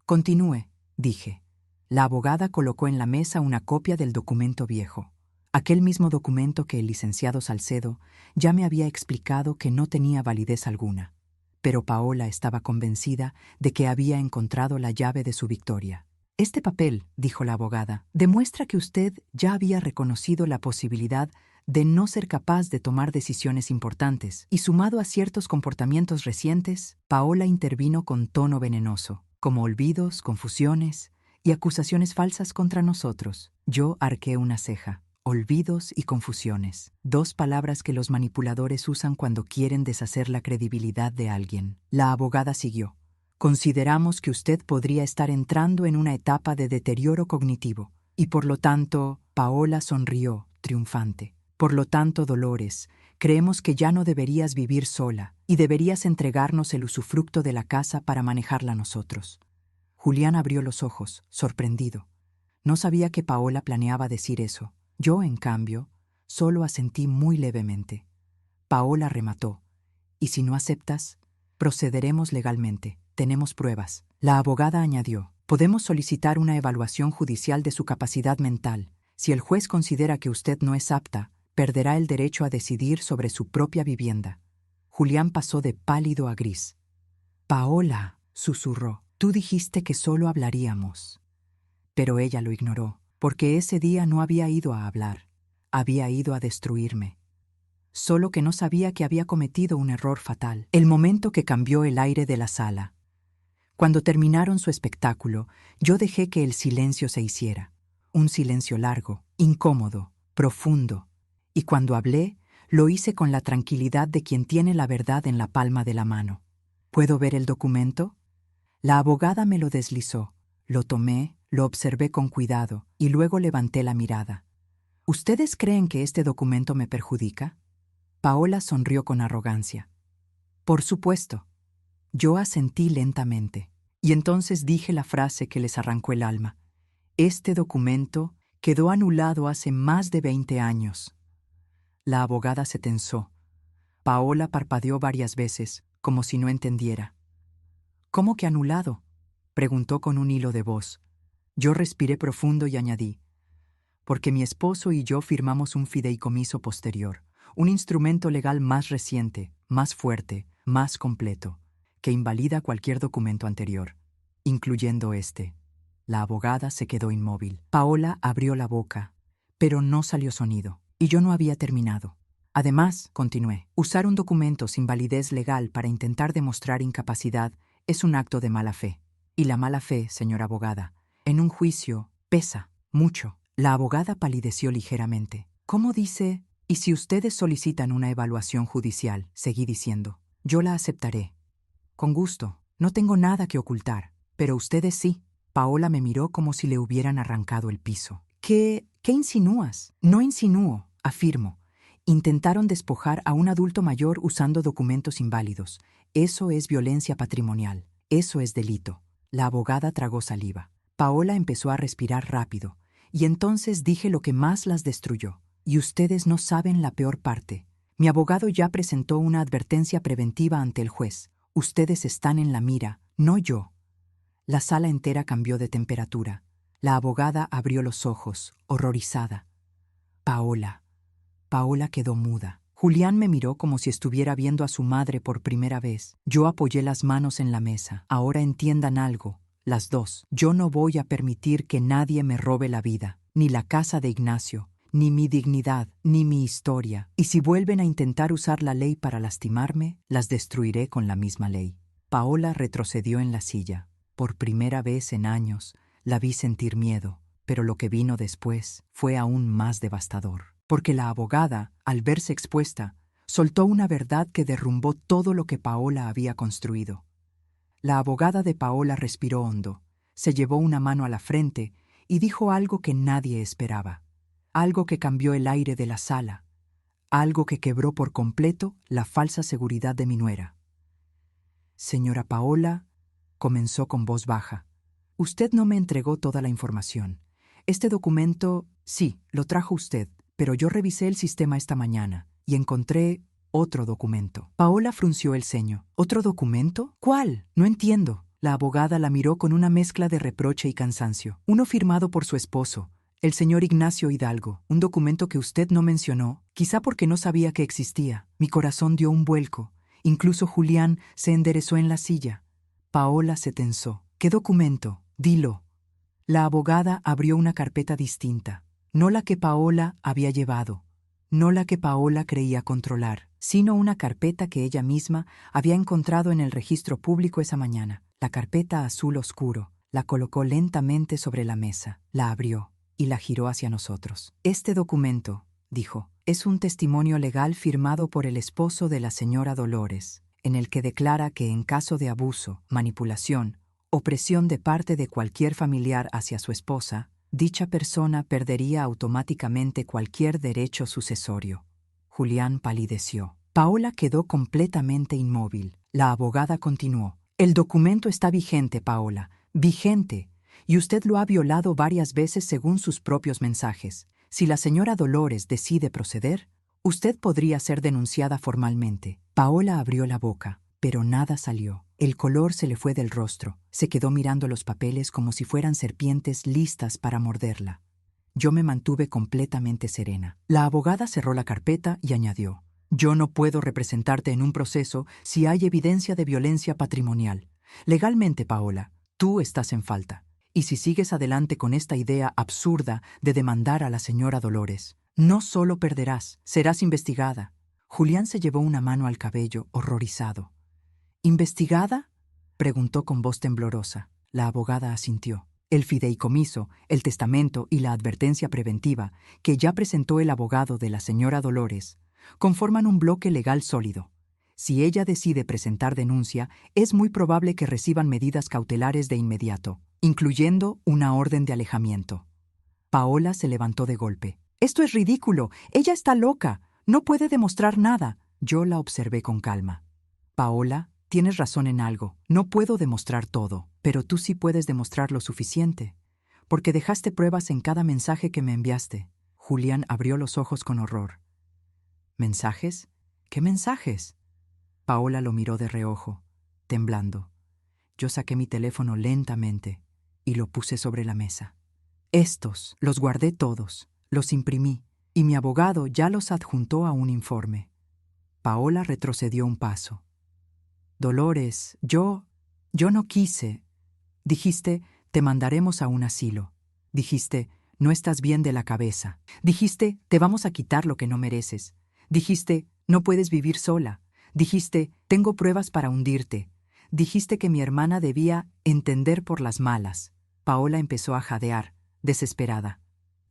«Continúe», dije. La abogada colocó en la mesa una copia del documento viejo. Aquel mismo documento que el licenciado Salcedo ya me había explicado que no tenía validez alguna. Pero Paola estaba convencida de que había encontrado la llave de su victoria. «Este papel», dijo la abogada, «demuestra que usted ya había reconocido la posibilidad de no ser capaz de tomar decisiones importantes, y sumado a ciertos comportamientos recientes». Paola intervino con tono venenoso, como olvidos, confusiones y acusaciones falsas contra nosotros. Yo arqué una ceja. Olvidos y confusiones. Dos palabras que los manipuladores usan cuando quieren deshacer la credibilidad de alguien. La abogada siguió. «Consideramos que usted podría estar entrando en una etapa de deterioro cognitivo, y por lo tanto», Paola sonrió, triunfante. «Por lo tanto, Dolores, creemos que ya no deberías vivir sola y deberías entregarnos el usufructo de la casa para manejarla nosotros». Julián abrió los ojos, sorprendido. No sabía que Paola planeaba decir eso. Yo, en cambio, solo asentí muy levemente. Paola remató. «Y si no aceptas, procederemos legalmente. Tenemos pruebas». La abogada añadió. «Podemos solicitar una evaluación judicial de su capacidad mental. Si el juez considera que usted no es apta, perderá el derecho a decidir sobre su propia vivienda». Julián pasó de pálido a gris. «Paola», susurró, «tú dijiste que solo hablaríamos». Pero ella lo ignoró, porque ese día no había ido a hablar, había ido a destruirme. Solo que no sabía que había cometido un error fatal, el momento que cambió el aire de la sala. Cuando terminaron su espectáculo, yo dejé que el silencio se hiciera. Un silencio largo, incómodo, profundo. Y cuando hablé, lo hice con la tranquilidad de quien tiene la verdad en la palma de la mano. «¿Puedo ver el documento?». La abogada me lo deslizó. Lo tomé, lo observé con cuidado y luego levanté la mirada. «¿Ustedes creen que este documento me perjudica?». Paola sonrió con arrogancia. «Por supuesto». Yo asentí lentamente, y entonces dije la frase que les arrancó el alma. «Este documento quedó anulado hace más de 20 años». La abogada se tensó. Paola parpadeó varias veces, como si no entendiera. «¿Cómo que anulado?», preguntó con un hilo de voz. Yo respiré profundo y añadí, «porque mi esposo y yo firmamos un fideicomiso posterior, un instrumento legal más reciente, más fuerte, más completo, que invalida cualquier documento anterior, incluyendo este». La abogada se quedó inmóvil. Paola abrió la boca, pero no salió sonido. Y yo no había terminado. Además, continué, usar un documento sin validez legal para intentar demostrar incapacidad es un acto de mala fe. Y la mala fe, señora abogada, en un juicio pesa mucho. La abogada palideció ligeramente. ¿Cómo dice? Y si ustedes solicitan una evaluación judicial, seguí diciendo, yo la aceptaré. Con gusto, no tengo nada que ocultar, pero ustedes sí. Paola me miró como si le hubieran arrancado el piso. ¿Qué insinúas? No insinúo, afirmo. Intentaron despojar a un adulto mayor usando documentos inválidos. Eso es violencia patrimonial. Eso es delito. La abogada tragó saliva. Paola empezó a respirar rápido, y entonces dije lo que más las destruyó. Y ustedes no saben la peor parte. Mi abogado ya presentó una advertencia preventiva ante el juez. Ustedes están en la mira, no yo. La sala entera cambió de temperatura. La abogada abrió los ojos, horrorizada. Paola. Paola quedó muda. Julián me miró como si estuviera viendo a su madre por primera vez. Yo apoyé las manos en la mesa. Ahora entiendan algo, las dos. Yo no voy a permitir que nadie me robe la vida, ni la casa de Ignacio, ni mi dignidad, ni mi historia. Y si vuelven a intentar usar la ley para lastimarme, las destruiré con la misma ley. Paola retrocedió en la silla. Por primera vez en años, la vi sentir miedo, pero lo que vino después fue aún más devastador. Porque la abogada, al verse expuesta, soltó una verdad que derrumbó todo lo que Paola había construido. La abogada de Paola respiró hondo, se llevó una mano a la frente y dijo algo que nadie esperaba, algo que cambió el aire de la sala, algo que quebró por completo la falsa seguridad de mi nuera. Señora Paola, comenzó con voz baja, usted no me entregó toda la información. Este documento, sí, lo trajo usted, pero yo revisé el sistema esta mañana y encontré otro documento. Paola frunció el ceño. ¿Otro documento? ¿Cuál? No entiendo. La abogada la miró con una mezcla de reproche y cansancio. Uno firmado por su esposo, el señor Ignacio Hidalgo. Un documento que usted no mencionó, quizá porque no sabía que existía. Mi corazón dio un vuelco. Incluso Julián se enderezó en la silla. Paola se tensó. ¿Qué documento? Dilo. La abogada abrió una carpeta distinta. No la que Paola había llevado, no la que Paola creía controlar, sino una carpeta que ella misma había encontrado en el registro público esa mañana. La carpeta azul oscuro. La colocó lentamente sobre la mesa, la abrió y la giró hacia nosotros. Este documento, dijo, es un testimonio legal firmado por el esposo de la señora Dolores, en el que declara que en caso de abuso, manipulación, opresión de parte de cualquier familiar hacia su esposa, dicha persona perdería automáticamente cualquier derecho sucesorio. Julián palideció. Paola quedó completamente inmóvil. La abogada continuó. El documento está vigente, Paola, vigente, y usted lo ha violado varias veces según sus propios mensajes. Si la señora Dolores decide proceder, usted podría ser denunciada formalmente. Paola abrió la boca, pero nada salió. El color se le fue del rostro. Se quedó mirando los papeles como si fueran serpientes listas para morderla. Yo me mantuve completamente serena. La abogada cerró la carpeta y añadió, yo no puedo representarte en un proceso si hay evidencia de violencia patrimonial. Legalmente, Paola, tú estás en falta. Y si sigues adelante con esta idea absurda de demandar a la señora Dolores, no solo perderás, serás investigada. Julián se llevó una mano al cabello, horrorizado. ¿Investigada?, preguntó con voz temblorosa. La abogada asintió. El fideicomiso, el testamento y la advertencia preventiva, que ya presentó el abogado de la señora Dolores, conforman un bloque legal sólido. Si ella decide presentar denuncia, es muy probable que reciban medidas cautelares de inmediato, incluyendo una orden de alejamiento. Paola se levantó de golpe. «Esto es ridículo. Ella está loca. No puede demostrar nada». Yo la observé con calma. «Paola, tienes razón en algo. No puedo demostrar todo, pero tú sí puedes demostrar lo suficiente, porque dejaste pruebas en cada mensaje que me enviaste». Julián abrió los ojos con horror. ¿Mensajes? ¿Qué mensajes? Paola lo miró de reojo, temblando. Yo saqué mi teléfono lentamente y lo puse sobre la mesa. Estos, los guardé todos, los imprimí, y mi abogado ya los adjuntó a un informe. Paola retrocedió un paso. Dolores, yo no quise. Dijiste, te mandaremos a un asilo. Dijiste, no estás bien de la cabeza. Dijiste, te vamos a quitar lo que no mereces. Dijiste, no puedes vivir sola. Dijiste, tengo pruebas para hundirte. Dijiste que mi hermana debía entender por las malas. Paola empezó a jadear, desesperada.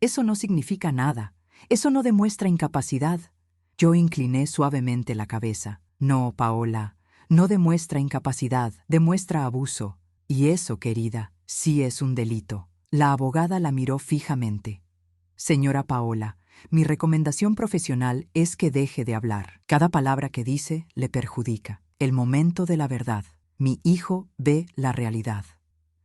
Eso no significa nada. Eso no demuestra incapacidad. Yo incliné suavemente la cabeza. No, Paola, no demuestra incapacidad, demuestra abuso. Y eso, querida, sí es un delito. La abogada la miró fijamente. Señora Paola, mi recomendación profesional es que deje de hablar. Cada palabra que dice le perjudica. El momento de la verdad. Mi hijo ve la realidad.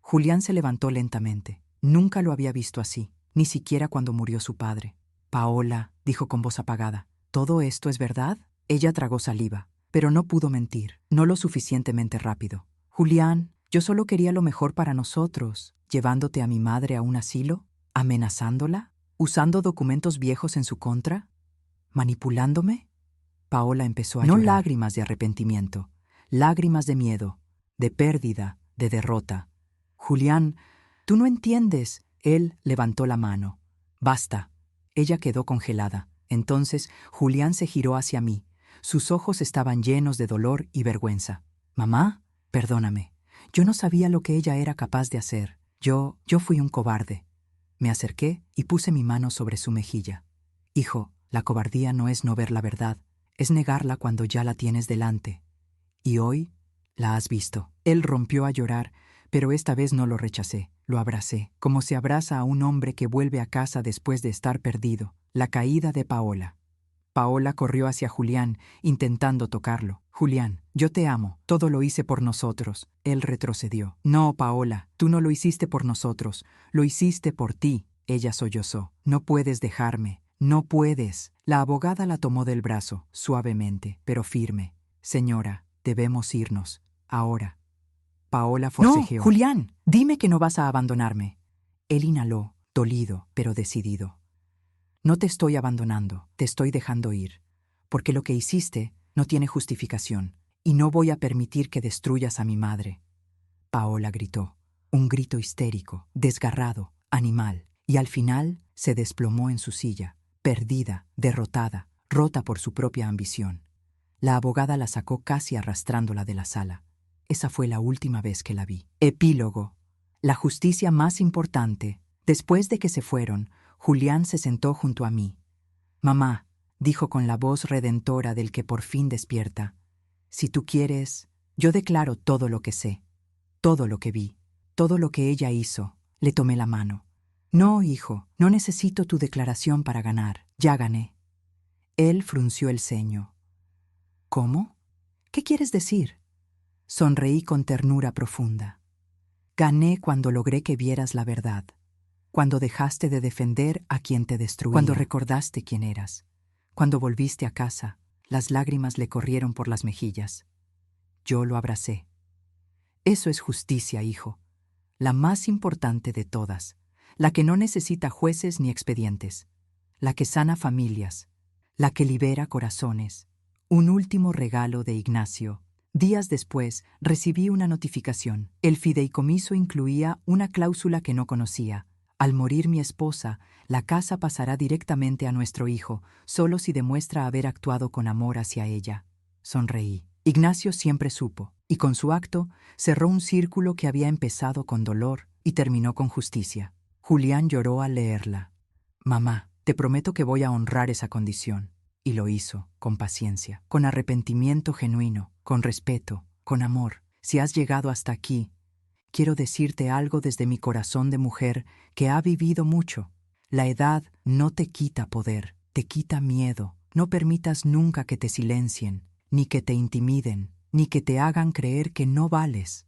Julián se levantó lentamente. Nunca lo había visto así, ni siquiera cuando murió su padre. Paola, dijo con voz apagada, ¿todo esto es verdad? Ella tragó saliva, pero no pudo mentir, no lo suficientemente rápido. Julián, yo solo quería lo mejor para nosotros, llevándote a mi madre a un asilo, amenazándola, usando documentos viejos en su contra, manipulándome. Paola empezó a llorar. No lágrimas de arrepentimiento, lágrimas de miedo, de pérdida, de derrota. Julián, tú no entiendes. Él levantó la mano. Basta. Ella quedó congelada. Entonces Julián se giró hacia mí. Sus ojos estaban llenos de dolor y vergüenza. Mamá, perdóname. Yo no sabía lo que ella era capaz de hacer. Yo fui un cobarde. Me acerqué y puse mi mano sobre su mejilla. Hijo, la cobardía no es no ver la verdad, es negarla cuando ya la tienes delante. Y hoy la has visto. Él rompió a llorar, pero esta vez no lo rechacé, lo abracé, como se abraza a un hombre que vuelve a casa después de estar perdido. La caída de Paola. Paola corrió hacia Julián, intentando tocarlo. Julián, yo te amo, todo lo hice por nosotros. Él retrocedió. No, Paola, tú no lo hiciste por nosotros, lo hiciste por ti. Ella sollozó. No puedes dejarme, no puedes. La abogada la tomó del brazo, suavemente, pero firme. Señora, debemos irnos, ahora. Paola forcejeó. No, Julián, dime que no vas a abandonarme. Él inhaló, dolido, pero decidido. No te estoy abandonando, te estoy dejando ir, porque lo que hiciste no tiene justificación, y no voy a permitir que destruyas a mi madre. Paola gritó, un grito histérico, desgarrado, animal, y al final se desplomó en su silla, perdida, derrotada, rota por su propia ambición. La abogada la sacó casi arrastrándola de la sala. Esa fue la última vez que la vi. Epílogo. La justicia más importante. Después de que se fueron, Julián se sentó junto a mí. Mamá, dijo con la voz redentora del que por fin despierta, si tú quieres, yo declaro todo lo que sé, todo lo que vi, todo lo que ella hizo. Le tomé la mano. No, hijo, no necesito tu declaración para ganar. Ya gané. Él frunció el ceño. ¿Cómo? ¿Qué quieres decir? Sonreí con ternura profunda. Gané cuando logré que vieras la verdad. Cuando dejaste de defender a quien te destruía. Cuando recordaste quién eras. Cuando volviste a casa, las lágrimas le corrieron por las mejillas. Yo lo abracé. Eso es justicia, hijo. La más importante de todas. La que no necesita jueces ni expedientes. La que sana familias. La que libera corazones. Un último regalo de Ignacio. Días después, recibí una notificación. El fideicomiso incluía una cláusula que no conocía. Al morir mi esposa, la casa pasará directamente a nuestro hijo, solo si demuestra haber actuado con amor hacia ella. Sonreí. Ignacio siempre supo, y con su acto cerró un círculo que había empezado con dolor y terminó con justicia. Julián lloró al leerla. Mamá, te prometo que voy a honrar esa condición. Y lo hizo, con paciencia, con arrepentimiento genuino, con respeto, con amor. Si has llegado hasta aquí, quiero decirte algo desde mi corazón de mujer que ha vivido mucho. La edad no te quita poder, te quita miedo. No permitas nunca que te silencien, ni que te intimiden, ni que te hagan creer que no vales.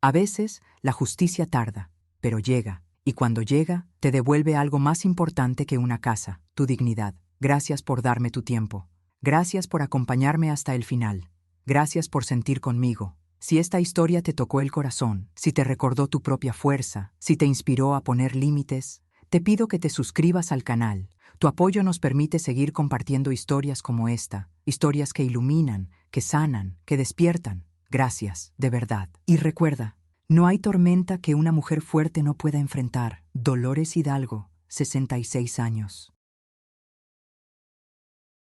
A veces la justicia tarda, pero llega, y cuando llega, te devuelve algo más importante que una casa, tu dignidad. Gracias por darme tu tiempo. Gracias por acompañarme hasta el final. Gracias por sentir conmigo. Si esta historia te tocó el corazón, si te recordó tu propia fuerza, si te inspiró a poner límites, te pido que te suscribas al canal. Tu apoyo nos permite seguir compartiendo historias como esta, historias que iluminan, que sanan, que despiertan. Gracias, de verdad. Y recuerda, No hay tormenta que una mujer fuerte no pueda enfrentar. Dolores Hidalgo, 66 años.